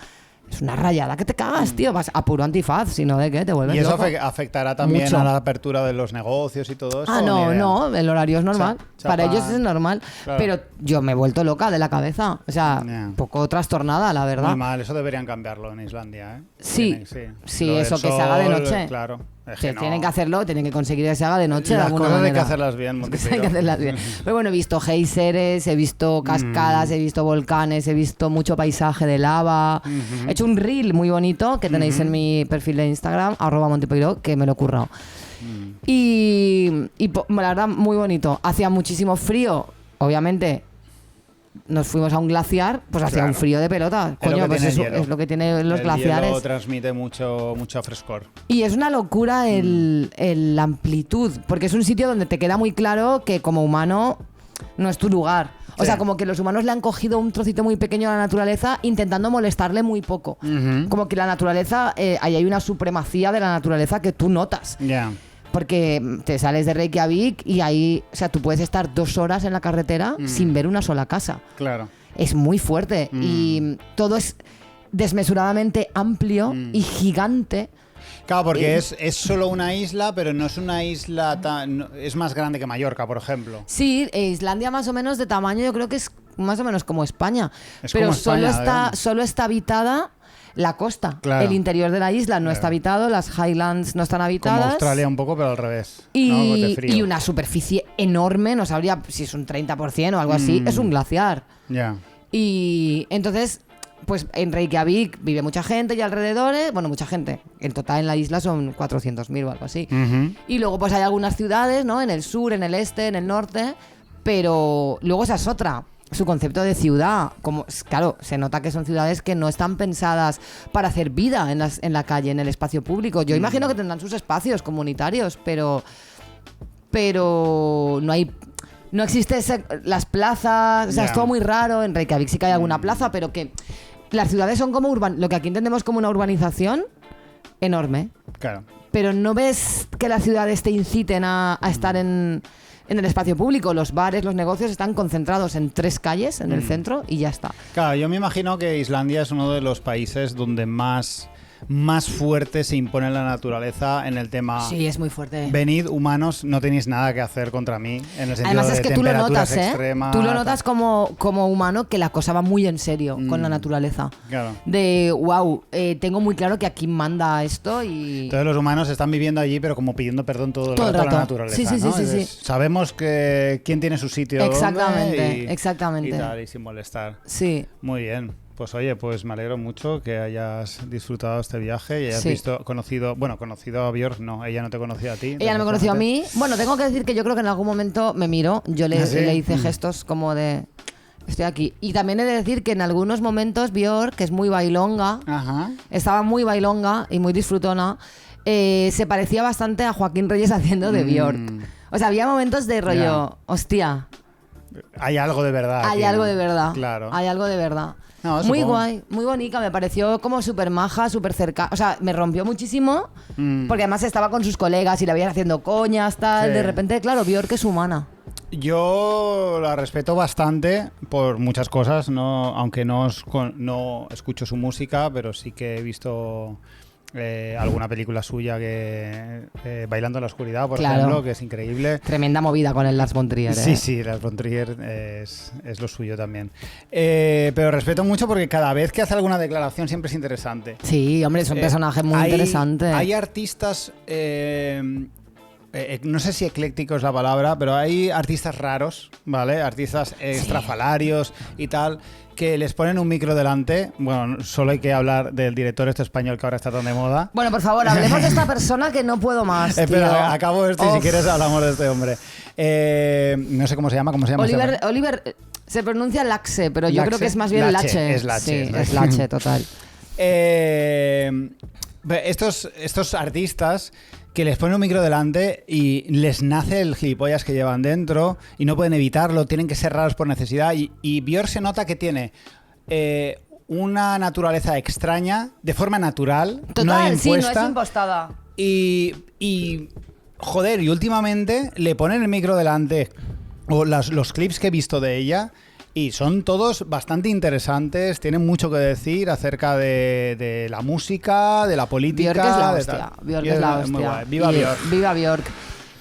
B: Es una rayada que te cagas, tío. Vas a puro antifaz, si no, ¿de qué? Te vuelves
A: ¿Y eso
B: loco.
A: afectará también
B: Mucho.
A: a la apertura de los negocios y todo eso?
B: No, el horario es normal. Para ellos es normal.
A: Claro.
B: Pero yo me he vuelto loca de la cabeza. O sea, un poco trastornada, la verdad.
A: Muy mal, eso deberían cambiarlo en Islandia, ¿eh?
B: Sí,
A: Lo del
B: eso, que
A: sol,
B: se haga de noche.
A: Claro.
B: Tienen que hacerlo, tienen que conseguir que se haga de noche de
A: Las
B: alguna
A: cosas
B: manera.
A: hay que hacerlas bien, Montepío.
B: Hay que hacerlas bien. Pero bueno, he visto géiseres, he visto cascadas, he visto volcanes, he visto mucho paisaje de lava. He hecho un reel muy bonito que tenéis en mi perfil de Instagram, @Montepeiro, que me lo he currado. Y la verdad, muy bonito. Hacía muchísimo frío, obviamente. Nos fuimos a un glaciar, pues hacía un frío de pelota. Coño, pues eso es lo que tienen los glaciares.
A: El hielo transmite mucho frescor.
B: Y es una locura la amplitud, porque es un sitio donde te queda muy claro que como humano no es tu lugar. O sea, como que los humanos le han cogido un trocito muy pequeño a la naturaleza intentando molestarle muy poco. Como que la naturaleza, ahí hay una supremacía de la naturaleza que tú notas.
A: Ya.
B: Porque te sales de Reykjavik y ahí, o sea, tú puedes estar 2 horas en la carretera sin ver una sola casa.
A: Claro.
B: Es muy fuerte y todo es desmesuradamente amplio y gigante.
A: Claro, porque es solo una isla, pero no es una isla es más grande que Mallorca, por ejemplo.
B: Sí, Islandia más o menos de tamaño yo creo que es más o menos como España.
A: Es
B: pero
A: como España,
B: solo está habitada la costa.
A: Claro.
B: El interior de la isla no está habitado, las Highlands no están habitadas.
A: Como Australia un poco, pero al revés.
B: Y una superficie enorme, no sabría si es un 30% o algo así, es un glaciar.
A: Ya.
B: Y entonces, pues en Reykjavik vive mucha gente y alrededores, bueno, mucha gente. En total en la isla son 400.000 o algo así. Y luego pues hay algunas ciudades, ¿no? En el sur, en el este, en el norte, pero luego esa es otra. Su concepto de ciudad, como claro, se nota que son ciudades que no están pensadas para hacer vida en la calle, en el espacio público. Yo imagino que tendrán sus espacios comunitarios, pero no existe las plazas, o sea, es todo muy raro. En Reykjavik sí que hay alguna plaza, pero que las ciudades son como lo que aquí entendemos como una urbanización enorme.
A: Claro.
B: Pero no ves que las ciudades te inciten a estar en el espacio público. Los bares, los negocios están concentrados en 3 calles en el centro y ya está.
A: Claro, yo me imagino que Islandia es uno de los países donde más fuerte se impone la naturaleza en el tema.
B: Sí, es muy fuerte.
A: Venid, humanos, no tenéis nada que hacer contra mí, en el sentido
B: Además es
A: de
B: que tú lo notas,
A: extremas.
B: Tú lo notas como humano que la cosa va muy en serio con la naturaleza.
A: Claro.
B: De, wow, tengo muy claro que aquí manda esto y...
A: Entonces los humanos están viviendo allí, pero como pidiendo perdón todo el
B: Todo el
A: rato a la
B: rato.
A: naturaleza,
B: Sí,
A: ¿no?
B: sí.
A: Sabemos que quién tiene su sitio
B: Exactamente.
A: y tal, y sin molestar.
B: Sí.
A: Muy bien. Pues oye, pues me alegro mucho que hayas disfrutado este viaje y hayas conocido a Björk. No, ella no te conocía a ti.
B: Ella no me conoció a mí. Bueno, tengo que decir que yo creo que en algún momento me miró. Yo le hice gestos como de... Estoy aquí. Y también he de decir que en algunos momentos Björk, que es muy bailonga, estaba muy bailonga y muy disfrutona, se parecía bastante a Joaquín Reyes haciendo de Björk. O sea, había momentos de rollo, hostia.
A: Hay algo de verdad.
B: Hay algo de verdad.
A: Claro.
B: Hay algo de verdad.
A: No,
B: muy guay, muy bonita, me pareció como súper maja, súper cercana. O sea, me rompió muchísimo porque además estaba con sus colegas y la veían haciendo coñas, tal. De repente, claro, Björk es humana.
A: Yo la respeto bastante por muchas cosas, ¿no? Aunque no escucho su música, pero sí que he visto alguna película suya que Bailando en la oscuridad, por ejemplo, que es increíble.
B: Tremenda movida con el Lars von Trier.
A: Sí, Lars von Trier es lo suyo también. Pero respeto mucho porque cada vez que hace alguna declaración siempre es interesante.
B: Sí, hombre, es un personaje muy interesante.
A: Hay artistas... no sé si ecléctico es la palabra, pero hay artistas raros, ¿vale? Artistas estrafalarios y tal, que les ponen un micro delante. Bueno, solo hay que hablar del director este español que ahora está tan de moda.
B: Bueno, por favor, hablemos de esta persona que no puedo más, tío.
A: Espera, acabo esto y si quieres hablamos de este hombre. No sé cómo se llama.
B: Oliver se pronuncia Laxe, pero yo creo que es más bien Lache.
A: Es Lache.
B: Sí, es Lache, total.
A: Estos artistas que les ponen un micro delante y les nace el gilipollas que llevan dentro y no pueden evitarlo, tienen que ser raros por necesidad y Björk se nota que tiene una naturaleza extraña, de forma natural,
B: total,
A: no impuesta.
B: Sí, no es impostada.
A: Y joder, y últimamente le ponen el micro delante, o los clips que he visto de ella, y son todos bastante interesantes, tienen mucho que decir acerca de la música, de la política.
B: Björk es la hostia. Björk es la hostia.
A: Muy guay. Viva Björk.
B: Viva Björk.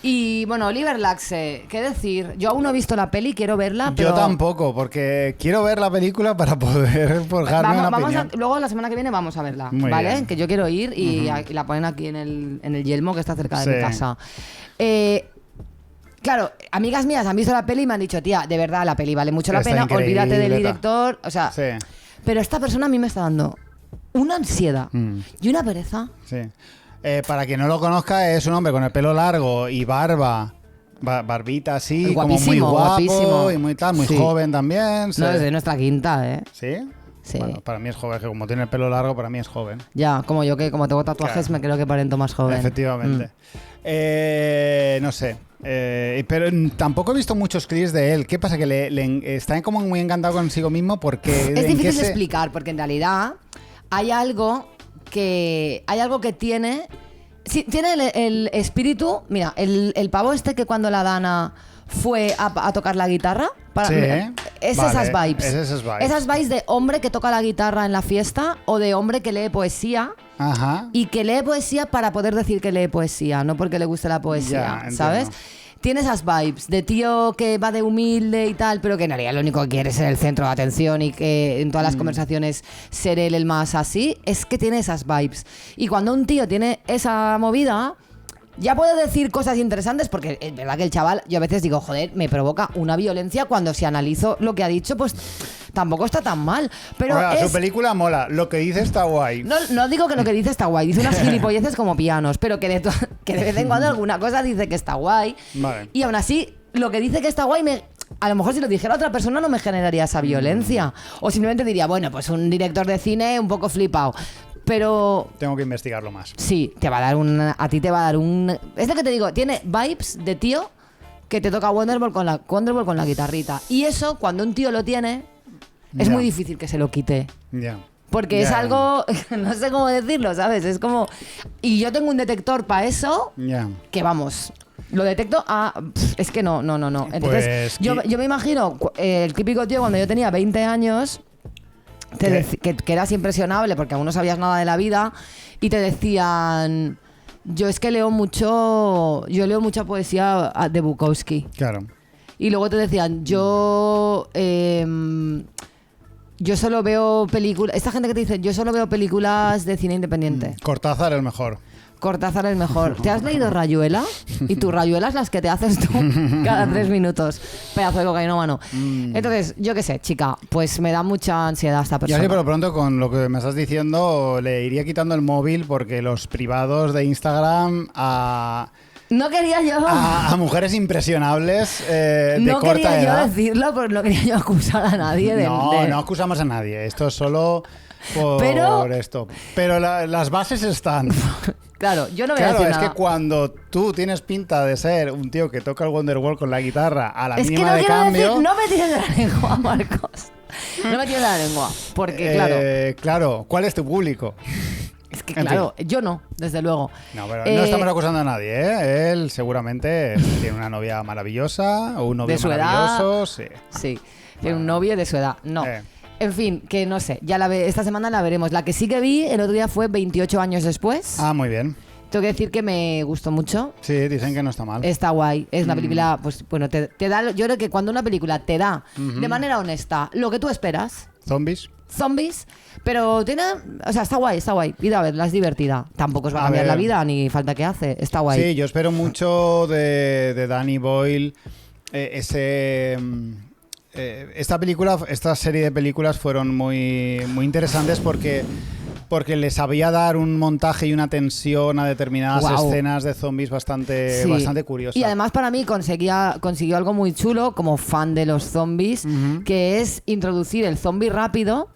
B: Y bueno, Oliver Laxe, ¿qué decir? Yo aún no he visto la peli, quiero verla, pero...
A: Yo tampoco, porque quiero ver la película para poder forjarme una opinión.
B: Luego la semana que viene vamos a verla,
A: muy
B: ¿vale?
A: Bien.
B: Que yo quiero ir y la ponen aquí en el Yelmo, que está cerca de mi casa. Claro, amigas mías han visto la peli y me han dicho, tía, de verdad la peli vale mucho la pena, olvídate del director, o sea...
A: Sí.
B: Pero esta persona a mí me está dando una ansiedad y una pereza.
A: Sí. Para quien no lo conozca, es un hombre con el pelo largo y barbita así, como muy guapo guapísimo. Y muy tal, muy joven también.
B: No, es de nuestra quinta, ¿eh?
A: ¿Sí?
B: Sí.
A: Bueno, para mí es joven, que como tiene el pelo largo, para mí es joven.
B: Ya, como yo que como tengo tatuajes me creo que parento más joven.
A: Efectivamente. No sé. Pero tampoco he visto muchos clips de él. ¿Qué pasa? Que está como muy encantado consigo mismo porque...
B: Es difícil de explicar porque en realidad hay algo que tiene... Sí, tiene el espíritu... Mira, el pavo este que cuando la Dana fue a tocar la guitarra... Es
A: Vale,
B: esas vibes.
A: es esas vibes.
B: Esas vibes de hombre que toca la guitarra en la fiesta o de hombre que lee poesía.
A: Ajá.
B: Y que lee poesía para poder decir que lee poesía, no porque le guste la poesía,
A: Ya,
B: ¿sabes?
A: entiendo.
B: Tiene esas vibes de tío que va de humilde y tal, pero que en realidad lo único que quiere es ser el centro de atención y que en todas las conversaciones ser él el más así. Es que tiene esas vibes. Y cuando un tío tiene esa movida, ya puede decir cosas interesantes, porque es verdad que el chaval, yo a veces digo, joder, me provoca una violencia cuando si analizo lo que ha dicho, pues tampoco está tan mal. Pero
A: Oiga,
B: es...
A: su película mola, lo que dice está guay.
B: No digo que lo que dice está guay, dice unas gilipolleces como pianos, pero que que de vez en cuando alguna cosa dice que está guay.
A: Vale.
B: Y aún así, lo que dice que está guay, a lo mejor si lo dijera otra persona no me generaría esa violencia. O simplemente diría, bueno, pues un director de cine un poco flipado. Pero
A: Tengo que investigarlo más.
B: sí, te va a dar a ti te va a dar un... Es lo que te digo, tiene vibes de tío que te toca Wonderwall con la guitarrita. Y eso, cuando un tío lo tiene, es
A: Ya.
B: muy difícil que se lo quite.
A: Ya.
B: Porque
A: Ya,
B: es
A: ya.
B: algo, no sé cómo decirlo, ¿sabes? Es como... Y yo tengo un detector para eso,
A: Ya.
B: que vamos, lo detecto es que no. Entonces,
A: Pues,
B: yo me imagino el típico tío cuando yo tenía 20 años, que eras impresionable porque aún no sabías nada de la vida, y te decían... Yo es que leo mucha poesía de Bukowski.
A: Claro.
B: Y luego te decían, yo solo veo películas... Esta gente que te dice, yo solo veo películas de cine independiente.
A: Cortázar el mejor.
B: Cortázar el mejor. ¿Te has leído Rayuela? Y tus rayuelas las que te haces tú cada 3 minutos. Pedazo de cocainómano. Entonces, yo qué sé, chica, pues me da mucha ansiedad esta
A: Yo
B: persona.
A: así por lo pronto con lo que me estás diciendo le iría quitando el móvil porque los privados de Instagram
B: No quería yo...
A: a mujeres impresionables de
B: no
A: corta
B: quería
A: edad.
B: yo decirlo, pero no quería yo acusar a nadie de...
A: No acusamos a nadie. Esto es solo por
B: Pero-
A: esto. Pero las bases están.
B: Claro, yo no voy a
A: Claro,
B: decir
A: es
B: nada.
A: que cuando tú tienes pinta de ser un tío que toca el Wonderwall con la guitarra a la
B: Es que
A: mínima
B: no
A: de
B: quiero
A: cambio...
B: decir... No me tires de la lengua, Marcos. No me tires de la lengua. Porque, claro...
A: Claro, ¿cuál es tu público?
B: Es que,
A: en
B: claro, yo no, desde luego.
A: No, pero no estamos acusando a nadie, ¿eh? Él seguramente tiene una novia maravillosa o un novio
B: De su edad.
A: maravilloso, sí.
B: Sí, tiene un novio de su edad. No.
A: Eh.
B: En fin, que no sé, esta semana la veremos. La que sí que vi el otro día fue 28 años después.
A: Ah, muy bien.
B: Tengo que decir que me gustó mucho.
A: Sí, dicen que no está mal.
B: Está guay. Es una película, pues bueno, te da. Yo creo que cuando una película te da de manera honesta lo que tú esperas,
A: ¿Zombies?
B: zombies, pero tiene. O sea, está guay, está guy. Id a verla, es divertida. Tampoco os va a
A: A
B: cambiar
A: ver.
B: la vida ni falta que hace. Está guay.
A: Sí, yo espero mucho de Danny Boyle esta serie de películas fueron muy, muy interesantes porque le sabía dar un montaje y una tensión a determinadas
B: Guau.
A: escenas de zombies bastante,
B: Sí.
A: bastante curiosas.
B: Y además para mí consiguió algo muy chulo como fan de los zombies, que es introducir el zombie rápido,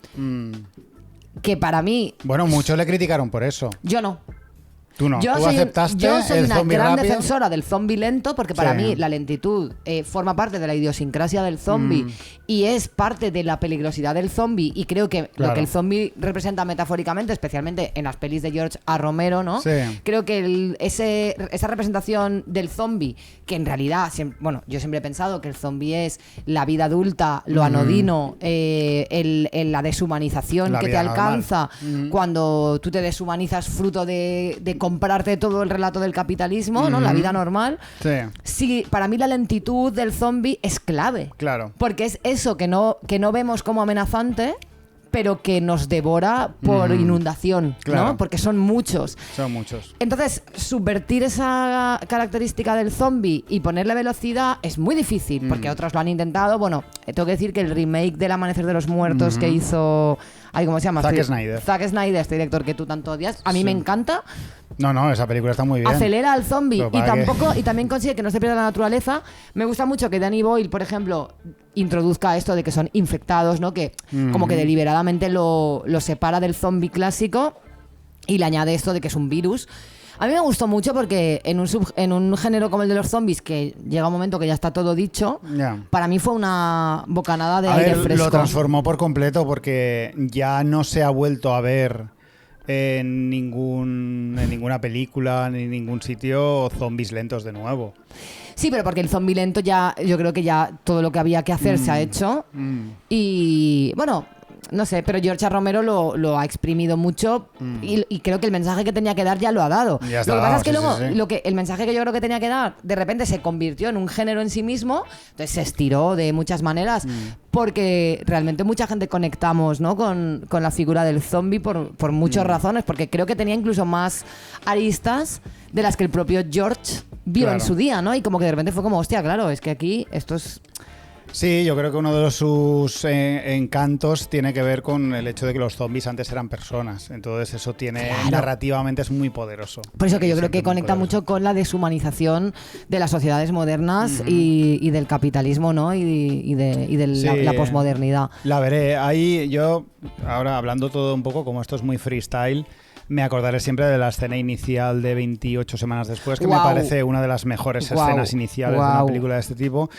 B: que para mí,
A: Bueno, muchos le criticaron por eso.
B: yo no.
A: Tú no.
B: Yo
A: Tú
B: soy,
A: aceptaste
B: yo soy
A: el
B: una
A: zombie
B: gran
A: rápido.
B: defensora del zombie lento porque para
A: Sí.
B: mí la lentitud forma parte de la idiosincrasia del zombie y es parte de la peligrosidad del zombie y creo que lo
A: Claro.
B: que el zombie representa metafóricamente, especialmente en las pelis de George A. Romero, ¿no?
A: Sí.
B: Creo que esa representación del zombie, que en realidad, bueno, yo siempre he pensado que el zombie es la vida adulta, lo anodino, la deshumanización
A: La
B: que te
A: vida normal.
B: alcanza cuando tú te deshumanizas fruto de comprarte todo el relato del capitalismo, ¿no? La vida normal.
A: Sí,
B: Sí, para mí la lentitud del zombie es clave.
A: claro.
B: Porque es eso que no vemos como amenazante, pero que nos devora por inundación,
A: Claro.
B: ¿no? Porque son muchos.
A: Son muchos.
B: Entonces, subvertir esa característica del zombie y ponerle velocidad es muy difícil, porque otros lo han intentado. Bueno, tengo que decir que el remake del Amanecer de los Muertos que hizo... Ay, ¿cómo se llama?
A: Zack Snyder.
B: Zack Snyder, este director que tú tanto odias. A mí me encanta.
A: No, esa película está muy bien.
B: Acelera al zombie
A: Lo que
B: y
A: pasa que-
B: y también consigue que no se pierda la naturaleza. Me gusta mucho que Danny Boyle, por ejemplo, introduzca esto de que son infectados, ¿no? Que como que deliberadamente lo separa del zombie clásico y le añade esto de que es un virus. A mí me gustó mucho porque en un género como el de los zombies, que llega un momento que ya está todo dicho,
A: Ya.
B: para mí fue una bocanada de
A: A
B: aire
A: ver,
B: fresco.
A: lo transformó por completo porque ya no se ha vuelto a ver en ninguna película ni en ningún sitio zombies lentos de nuevo.
B: Sí, pero porque el zombie lento ya, yo creo que ya todo lo que había que hacer se ha hecho. Y bueno, no sé, pero George A. Romero lo ha exprimido mucho y creo que el mensaje que tenía que dar ya lo ha dado.
A: Ya
B: Lo
A: está
B: que pasa
A: dado,
B: es que
A: sí,
B: luego
A: sí, sí.
B: el mensaje que yo creo que tenía que dar de repente se convirtió en un género en sí mismo, entonces se estiró de muchas maneras porque realmente mucha gente conectamos, ¿no? con la figura del zombie por muchas razones, porque creo que tenía incluso más aristas de las que el propio George vio en
A: Claro.
B: su día, ¿no? Y como que de repente fue como, hostia, claro, es que aquí esto es...
A: Sí, yo creo que uno de sus encantos tiene que ver con el hecho de que los zombies antes eran personas. Entonces eso tiene,
B: Claro.
A: narrativamente es muy poderoso.
B: Por eso que yo creo
A: Siempre
B: que
A: muy
B: conecta
A: poderoso.
B: mucho con la deshumanización de las sociedades modernas y del capitalismo, ¿no? Y de la posmodernidad.
A: La veré. Ahí yo, ahora hablando todo un poco, como esto es muy freestyle, me acordaré siempre de la escena inicial de 28 semanas después, que me
B: Guau.
A: parece una de las mejores
B: Guau.
A: escenas iniciales de una
B: Guau.
A: película de este tipo.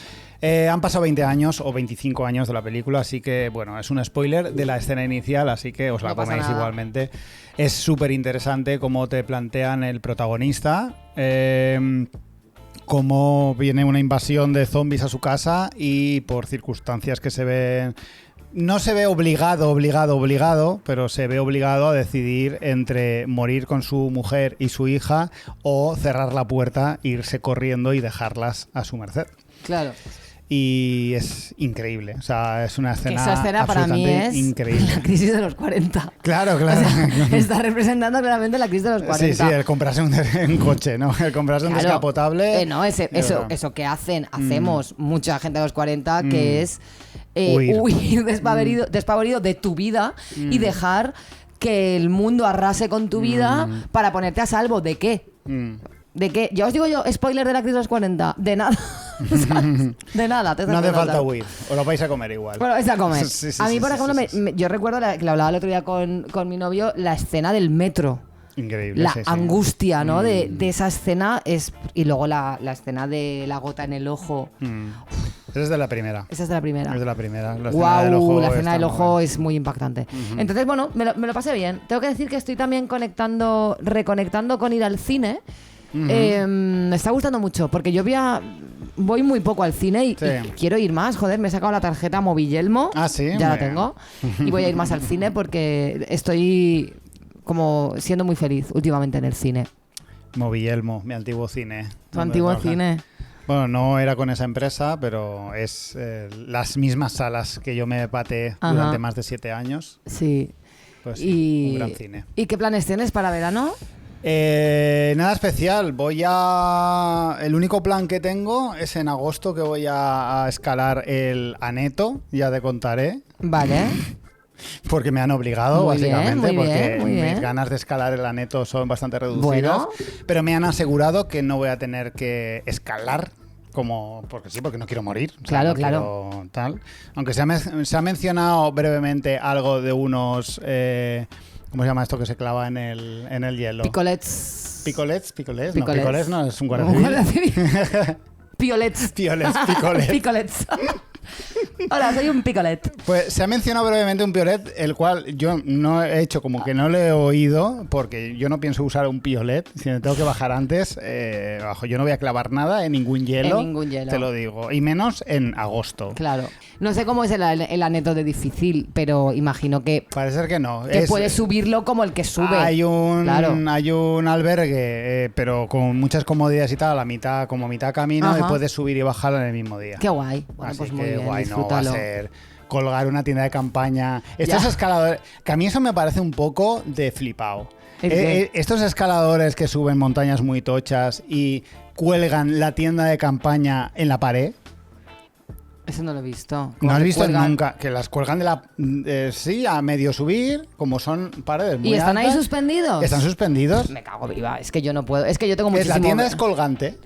A: Han pasado 20 años o 25 años de la película, así que, bueno, es un spoiler de la escena inicial, así que os la
B: No pasa
A: coméis
B: nada.
A: igualmente. Es súper interesante cómo te plantean el protagonista. Cómo viene una invasión de zombies a su casa y por circunstancias que se ven... No se ve obligado, pero se ve obligado a decidir entre morir con su mujer y su hija o cerrar la puerta, irse corriendo y dejarlas a su merced.
B: Claro.
A: Y es increíble, o sea, es una
B: Que
A: escena
B: esa escena para mí
A: absolutamente
B: es
A: increíble.
B: la crisis de los 40.
A: Claro,
B: O
A: claro.
B: sea, está representando claramente la crisis de los 40.
A: Sí, el comprarse un coche, ¿no? El comprarse un
B: Claro.
A: descapotable.
B: No, eso que hacemos mucha gente a los 40, que es
A: Huir.
B: despavorido de tu vida y dejar que el mundo arrase con tu vida para ponerte a salvo. ¿De qué? ¿De qué? Ya os digo yo, spoiler de la crisis de los 40. De nada. De nada.
A: No hace falta huir, os lo vais a comer igual.
B: Bueno, es a comer.
A: Sí, sí,
B: a mí,
A: sí,
B: por
A: sí,
B: ejemplo,
A: sí, sí.
B: yo recuerdo que lo hablaba el otro día con mi novio, la escena del metro.
A: Increíble.
B: La
A: sí, sí.
B: angustia, ¿no? De esa escena es... Y luego la escena de la gota en el ojo.
A: Esa es de la primera.
B: Esa es de la primera.
A: Es de la primera. La escena del ojo
B: Wow, la escena
A: está
B: del
A: muy
B: ojo
A: buena.
B: es muy impactante. Entonces, bueno, me lo pasé bien. Tengo que decir que estoy también reconectando con ir al cine. Me está gustando mucho porque yo voy muy poco al cine y quiero ir más. Joder, me he sacado la tarjeta Movilelmo.
A: Ah, sí.
B: Ya
A: Muy
B: la
A: bien.
B: tengo. Y voy a ir más al cine porque estoy como siendo muy feliz últimamente en el cine.
A: Movilelmo, mi antiguo cine.
B: Tu
A: donde
B: antiguo
A: trabajé.
B: cine.
A: Bueno, no era con esa empresa, pero es las mismas salas que yo me pateé
B: Ajá.
A: durante más de 7 años.
B: Sí.
A: Pues sí, un gran cine.
B: ¿Y qué planes tienes para verano?
A: Nada especial. El único plan que tengo es en agosto, que voy a escalar el Aneto, ya te contaré.
B: Vale.
A: Porque me han obligado,
B: Muy bien,
A: básicamente,
B: muy bien,
A: porque
B: muy bien.
A: mis ganas de escalar el Aneto son bastante reducidas.
B: Bueno.
A: Pero me han asegurado que no voy a tener que escalar porque no quiero morir. O sea,
B: Claro,
A: no
B: claro.
A: quiero tal. Aunque se ha mencionado brevemente algo de unos... ¿cómo se llama esto que se clava en el hielo?
B: Picolets.
A: Picolets.
B: Picolets.
A: No, picolets no, es un guardia civil.
B: Piolets.
A: Picolets.
B: Picolets. Hola, soy un picolet.
A: Pues se ha mencionado brevemente un piolet, el cual yo no he hecho como que no le he oído, porque yo no pienso usar un piolet, si me tengo que bajar antes, yo no voy a clavar nada en ningún hielo,
B: En ningún hielo.
A: te lo digo, y menos en agosto.
B: Claro. No sé cómo es el aneto de difícil, pero imagino que
A: Parece ser que no.
B: puedes subirlo como el que sube.
A: Hay un
B: Claro.
A: albergue, pero con muchas comodidades y tal, a mitad camino,
B: Ajá.
A: y puedes subir y bajar en el mismo día.
B: Qué guay. Bueno,
A: Así
B: pues muy
A: que
B: bien,
A: guay, no va a
B: disfrútalo.
A: ser colgar una tienda de campaña. Estos
B: Ya.
A: escaladores, que a mí eso me parece un poco de flipado.
B: ¿El qué?
A: Estos escaladores que suben montañas muy tochas y cuelgan la tienda de campaña en la pared.
B: Eso no lo he visto.
A: ¿No has visto
B: Cuelgan.
A: nunca? Que las cuelgan sí, a medio subir, como son paredes muy
B: ¿Y están ahí
A: altas.
B: suspendidos?
A: ¿Están suspendidos?
B: Me cago viva. Es que yo no puedo. Es que yo tengo
A: La
B: muchísimo...
A: tienda es colgante.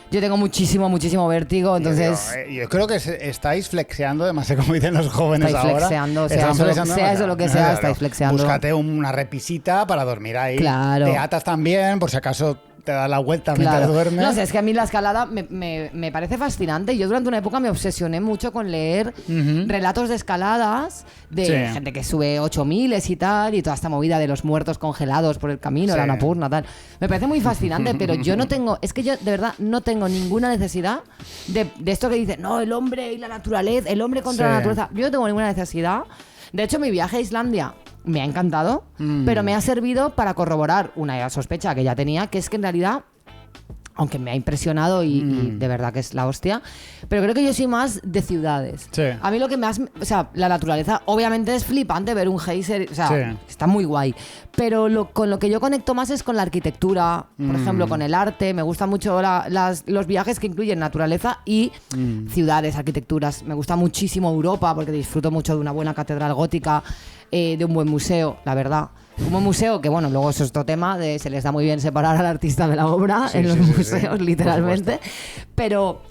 B: Yo tengo muchísimo vértigo, entonces...
A: Yo creo que estáis flexeando demasiado, como dicen los jóvenes
B: Estáis
A: ahora.
B: flexeando,
A: Estáis
B: sea
A: flexeando
B: eso
A: demasiado.
B: lo que sea, estáis flexeando.
A: Búscate una repisita para dormir ahí.
B: Claro.
A: Te atas también, por si acaso te das la vuelta
B: Claro.
A: mientras duermes.
B: No sé, es que a mí la escalada me parece fascinante. Yo durante una época me obsesioné mucho con leer relatos de escaladas de
A: Sí.
B: gente que sube 8000 y tal, y toda esta movida de los muertos congelados por el camino,
A: Sí.
B: la Annapurna, tal. Me parece muy fascinante, pero yo no tengo, es que yo de verdad no tengo ninguna necesidad de esto que dicen, no, el hombre y la naturaleza, el hombre contra
A: Sí.
B: la naturaleza. Yo no tengo ninguna necesidad. De hecho, mi viaje a Islandia me ha encantado, pero me ha servido para corroborar una sospecha que ya tenía, que es que en realidad, aunque me ha impresionado y de verdad que es la hostia, pero creo que yo soy más de ciudades.
A: Sí.
B: A mí lo que más... O sea, la naturaleza obviamente es flipante ver un geyser, o sea,
A: Sí.
B: está muy guay, pero con lo que yo conecto más es con la arquitectura, por ejemplo, con el arte. Me gustan mucho los viajes que incluyen naturaleza y ciudades, arquitecturas. Me gusta muchísimo Europa porque disfruto mucho de una buena catedral gótica, de un buen museo, la verdad. Un buen museo que, bueno, luego eso es otro tema, se les da muy bien separar al artista de la obra
A: Sí,
B: en los
A: sí, sí,
B: museos,
A: sí.
B: literalmente.
A: Por
B: Pero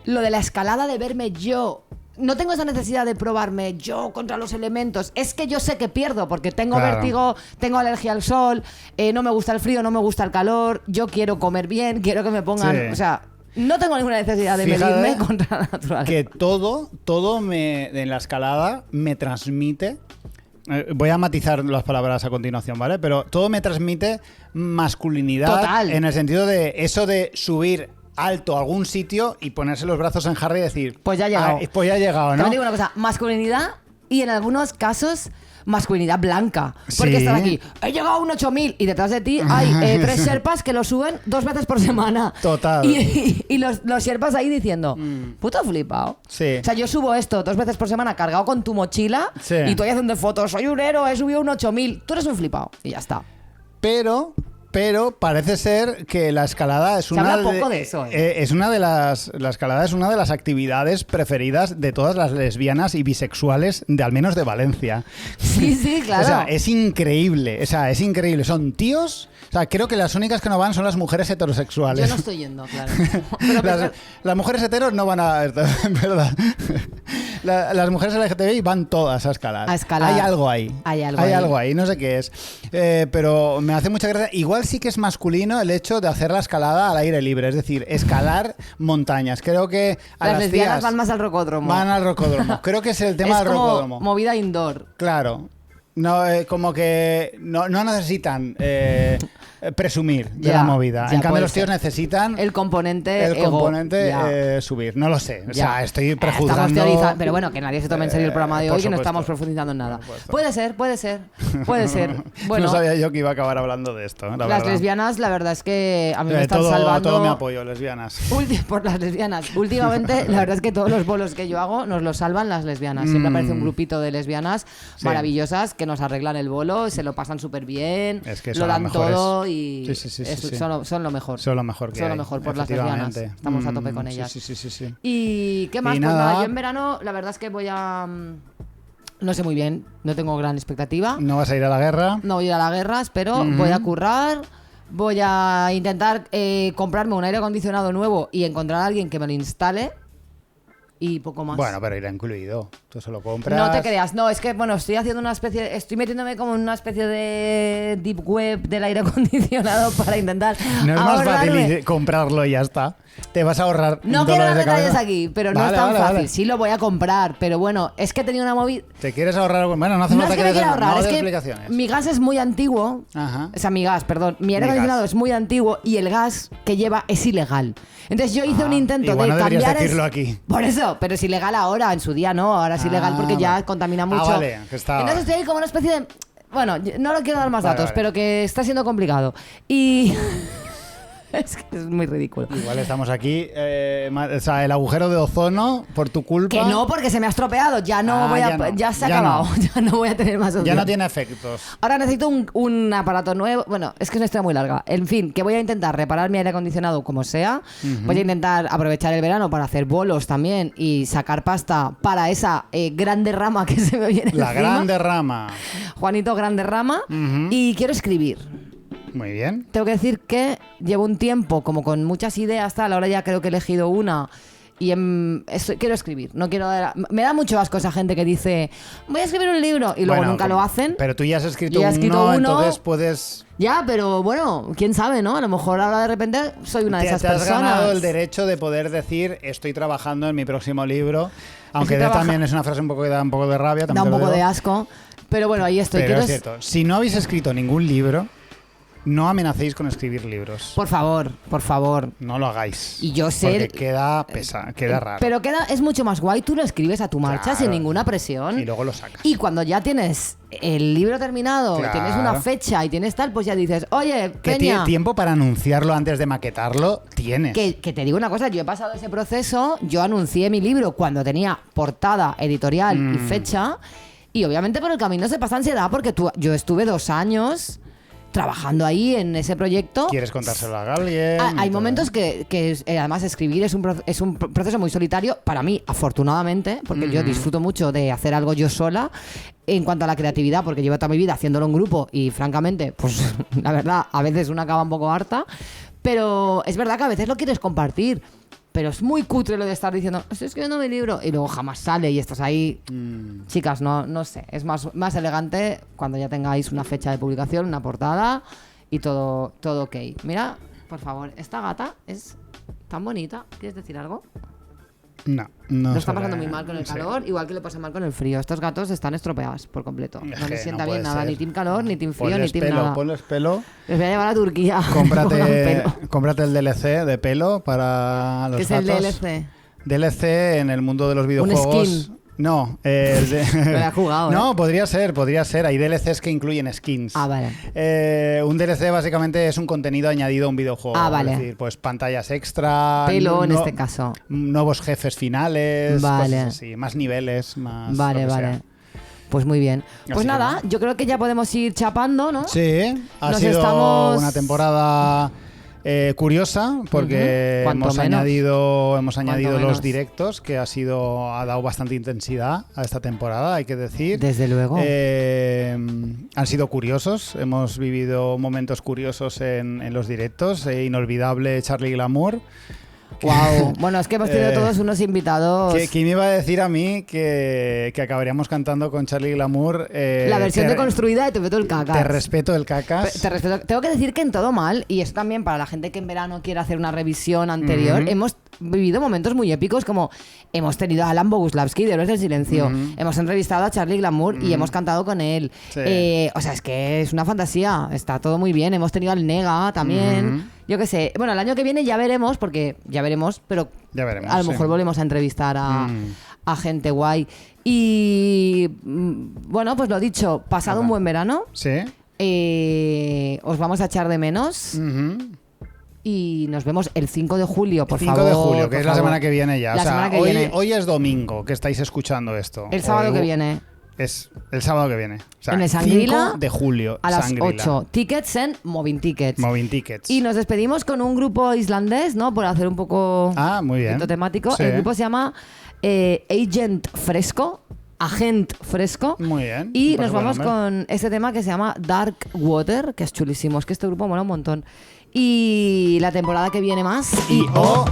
B: lo de la escalada, de verme yo... No tengo esa necesidad de probarme yo contra los elementos. Es que yo sé que pierdo porque tengo
A: Claro.
B: vértigo, tengo alergia al sol, no me gusta el frío, no me gusta el calor, yo quiero comer bien, quiero que me pongan...
A: Sí.
B: O sea, no tengo ninguna necesidad de
A: Fíjate
B: medirme contra la naturaleza.
A: Que todo en la escalada me transmite. Voy a matizar las palabras a continuación, ¿vale? Pero todo me transmite masculinidad.
B: Total.
A: En el sentido de eso de subir alto a algún sitio y ponerse los brazos en jarra y decir,
B: Pues ya ha llegado.
A: Pues ya ha llegado, ¿no?
B: También digo una cosa, masculinidad y en algunos casos masculinidad blanca. Porque
A: Sí.
B: están aquí, he llegado a un 8000 y detrás de ti hay 3 sherpas que lo suben 2 veces por semana.
A: Total.
B: Y los sherpas ahí diciendo, puto flipado.
A: Sí.
B: O sea, yo subo esto 2 veces por semana cargado con tu mochila
A: Sí.
B: y tú ahí haciendo fotos, soy un héroe, he subido un 8000. Tú eres un flipado. Y ya está.
A: Pero parece ser que la escalada es
B: Se
A: una
B: habla poco de eso,
A: es una de la escalada es una de las actividades preferidas de todas las lesbianas y bisexuales de al menos de Valencia.
B: Sí, sí, claro.
A: O sea, es increíble, son tíos, o sea, creo que las únicas que no van son las mujeres heterosexuales.
B: Yo no estoy yendo, claro. Pero
A: Las mujeres heteros no van a... en verdad. Las mujeres LGTBI van todas a escalar.
B: A escalar.
A: Hay algo ahí.
B: Hay algo ahí.
A: No sé qué es. Pero me hace mucha gracia. Igual sí que es masculino el hecho de hacer la escalada al aire libre, es decir, escalar montañas. Creo que a
B: las
A: las
B: lesbianas
A: tías
B: van más al rocódromo.
A: van al rocódromo. Creo que es el tema
B: es
A: del
B: como
A: rocódromo.
B: movida indoor.
A: Claro. No, como que no necesitan presumir de
B: Ya,
A: la movida.
B: ya
A: En cambio,
B: puede
A: los tíos
B: ser.
A: necesitan
B: El componente ego, ya.
A: subir. No lo sé. O
B: Ya.
A: sea, estoy
B: Estamos
A: prejuzgando.
B: teorizando, pero bueno, que nadie se tome en serio el programa de
A: por
B: hoy, que no
A: supuesto.
B: estamos profundizando en nada.
A: Por supuesto.
B: Puede ser. Bueno,
A: No sabía yo que iba a acabar hablando de esto, la
B: las
A: verdad.
B: lesbianas, la verdad es que a mí me están
A: todo,
B: salvando.
A: todo mi apoyo, lesbianas.
B: Por las lesbianas. Últimamente, la verdad es que todos los bolos que yo hago nos los salvan las lesbianas. Siempre aparece un grupito de lesbianas
A: Sí.
B: maravillosas que nos arreglan el bolo, se lo pasan súper bien,
A: Es que
B: lo
A: son las
B: dan
A: mejores.
B: todo y
A: Sí.
B: son lo mejor.
A: Son lo mejor que
B: Son lo
A: hay,
B: mejor por las lesbianas.
A: efectivamente.
B: Estamos a tope con ellas.
A: Sí.
B: ¿Y qué más?
A: Y
B: Pues
A: nada.
B: nada, yo en verano la verdad es que voy a... no sé muy bien, no tengo gran expectativa.
A: No vas a ir a la guerra.
B: No voy a ir a la guerra, espero. Voy a currar. Voy a intentar comprarme un aire acondicionado nuevo y encontrar a alguien que me lo instale. Y poco más.
A: Bueno, pero irá incluido. Tú se lo compras.
B: No te creas, no, es que bueno, estoy metiéndome como en una especie de deep web del aire acondicionado para intentar
A: No es más fácil
B: ahorrarme.
A: comprarlo y ya está. Te vas a ahorrar.
B: No quiero
A: dolores
B: dar
A: de
B: detalles
A: cabeza.
B: aquí, pero no
A: Vale,
B: es tan
A: vale,
B: fácil.
A: vale.
B: Sí lo voy a comprar, pero bueno, es que he tenido una movida.
A: ¿Te quieres ahorrar? Bueno, no hace
B: No
A: falta
B: es que me
A: des-
B: quiera ahorrar,
A: no
B: es
A: des
B: que
A: explicaciones.
B: mi gas es muy antiguo.
A: Ajá.
B: O sea, mi gas, perdón. Mi aire
A: Mi
B: acondicionado
A: gas.
B: es muy antiguo y el gas que lleva es ilegal. Entonces yo hice un intento
A: igual
B: de
A: no deberías
B: cambiar...
A: decirlo aquí.
B: Por eso, pero es ilegal ahora, en su día no, ahora es ilegal porque ya
A: vale.
B: contamina mucho.
A: Vale, que está...
B: Entonces estoy ahí como una especie de... Bueno, no lo quiero dar más
A: Vale,
B: datos,
A: vale.
B: pero que está siendo complicado. Y... es que es muy ridículo.
A: Igual estamos aquí, o sea, el agujero de ozono por tu culpa.
B: Que no, porque se me ha estropeado. Ya no
A: Ah,
B: voy a...
A: ya no,
B: Ya se ha
A: ya
B: acabado.
A: no.
B: Ya no voy a tener más opción.
A: Ya no tiene efectos.
B: Ahora necesito un aparato nuevo. Bueno, es que es una historia muy larga. En fin, que voy a intentar reparar mi aire acondicionado como sea. Voy a intentar aprovechar el verano para hacer bolos también y sacar pasta para esa gran derrama que se me viene
A: La
B: encima.
A: gran derrama.
B: Juanito Gran Derrama. Y quiero escribir.
A: Muy bien.
B: Tengo que decir que llevo un tiempo como con muchas ideas, tal. Ahora ya creo que he elegido una y quiero escribir. No quiero me da mucho asco esa gente que dice, voy a escribir un libro y luego nunca lo hacen.
A: Pero tú ya has escrito uno, entonces puedes...
B: Ya, pero bueno, quién sabe, ¿no? A lo mejor ahora de repente soy una de esas personas.
A: Te has ganado el derecho de poder decir, estoy trabajando en mi próximo libro, aunque también es una frase que da un poco de rabia.
B: Da un poco de asco, pero bueno, ahí estoy.
A: Pero es cierto, si no habéis escrito ningún libro, no amenacéis con escribir libros.
B: Por favor.
A: No lo hagáis.
B: Y yo sé...
A: Porque queda raro.
B: Pero es mucho más guay, tú lo escribes a tu marcha,
A: claro,
B: sin ninguna presión.
A: Y luego lo sacas.
B: Y cuando ya tienes el libro terminado,
A: claro,
B: tienes una fecha y tienes tal, pues ya dices, oye,
A: que
B: Peña...
A: tiempo para anunciarlo antes de maquetarlo tienes.
B: Que te digo una cosa, yo he pasado ese proceso, yo anuncié mi libro cuando tenía portada, editorial y fecha, y obviamente por el camino se pasa ansiedad porque yo estuve 2 años... trabajando ahí en ese proyecto.
A: ¿Quieres contárselo a alguien?
B: Hay momentos que además escribir es un proceso muy solitario para mí, afortunadamente, porque yo disfruto mucho de hacer algo yo sola. En cuanto a la creatividad, porque llevo toda mi vida haciéndolo en grupo y francamente, pues la verdad, a veces uno acaba un poco harta, pero es verdad que a veces lo quieres compartir. Pero es muy cutre lo de estar diciendo, estoy escribiendo mi libro, y luego jamás sale y estás ahí. Chicas, no sé. Es más elegante cuando ya tengáis una fecha de publicación, una portada y todo ok. Mira, por favor, esta gata es tan bonita. ¿Quieres decir algo?
A: No.
B: Lo está pasando muy mal con el calor, igual que lo pasa mal con el frío. Estos gatos están estropeados por completo. No les sienta bien nada, ni team calor, ni team frío, ni team nada.
A: Ponles pelo.
B: Les voy a llevar a Turquía.
A: Cómprate el DLC de pelo para los gatos.
B: ¿Qué es el DLC?
A: DLC en el mundo de los videojuegos.
B: Un skin.
A: No,
B: me la he jugado,
A: no, podría ser. Hay DLCs que incluyen skins.
B: Ah, vale.
A: Un DLC básicamente es un contenido añadido a un videojuego.
B: Ah, vale.
A: Es decir, pues pantallas extra.
B: Pelo en este caso.
A: Nuevos jefes finales.
B: Vale.
A: Cosas así. Más niveles, más.
B: Vale. Pues muy bien. Pues
A: así
B: nada, yo creo que ya podemos ir chapando, ¿no?
A: Sí, ha sido una temporada curiosa porque hemos añadido los directos, que ha dado bastante intensidad a esta temporada, hay que decir.
B: Desde luego.
A: Han sido curiosos, hemos vivido momentos curiosos en los directos. Inolvidable Charlie Glamour.
B: Wow. Bueno, es que hemos tenido todos unos invitados.
A: ¿Quién me iba a decir a mí que acabaríamos cantando con Charlie Glamour?
B: La versión deconstruida de Te Respeto el Cacas.
A: Te respeto el Cacas.
B: Tengo que decir que en todo mal, y eso también para la gente que en verano quiere hacer una revisión anterior, hemos vivido momentos muy épicos, como hemos tenido a Alan Boguslavski de Héroes del Silencio, hemos entrevistado a Charlie Glamour y hemos cantado con él. Sí. O sea, es que es una fantasía, está todo muy bien. Hemos tenido al Nega también. Yo qué sé, bueno, el año que viene ya veremos, pero a lo mejor volvemos a entrevistar a gente guay. Y bueno, pues lo dicho, pasado un buen verano.
A: Sí.
B: Os vamos a echar de menos. Y nos vemos el 5 de julio, por favor.
A: 5 de julio, que es la semana que viene ya.
B: Viene.
A: Hoy es domingo que estáis escuchando esto.
B: El sábado que viene.
A: Es el sábado que viene. O sea,
B: en el Sangrila,
A: 5 de julio.
B: A las 8. Tickets en Moving Tickets.
A: Moving Tickets.
B: Y nos despedimos con un grupo islandés, ¿no? Por hacer un poco
A: muy bien.
B: temático. Sí. El grupo se llama Agent Fresco.
A: Muy bien.
B: Y nos vamos con este tema que se llama Dark Water, que es chulísimo. Es que este grupo mola un montón. Y la temporada que viene más.
A: Y peor.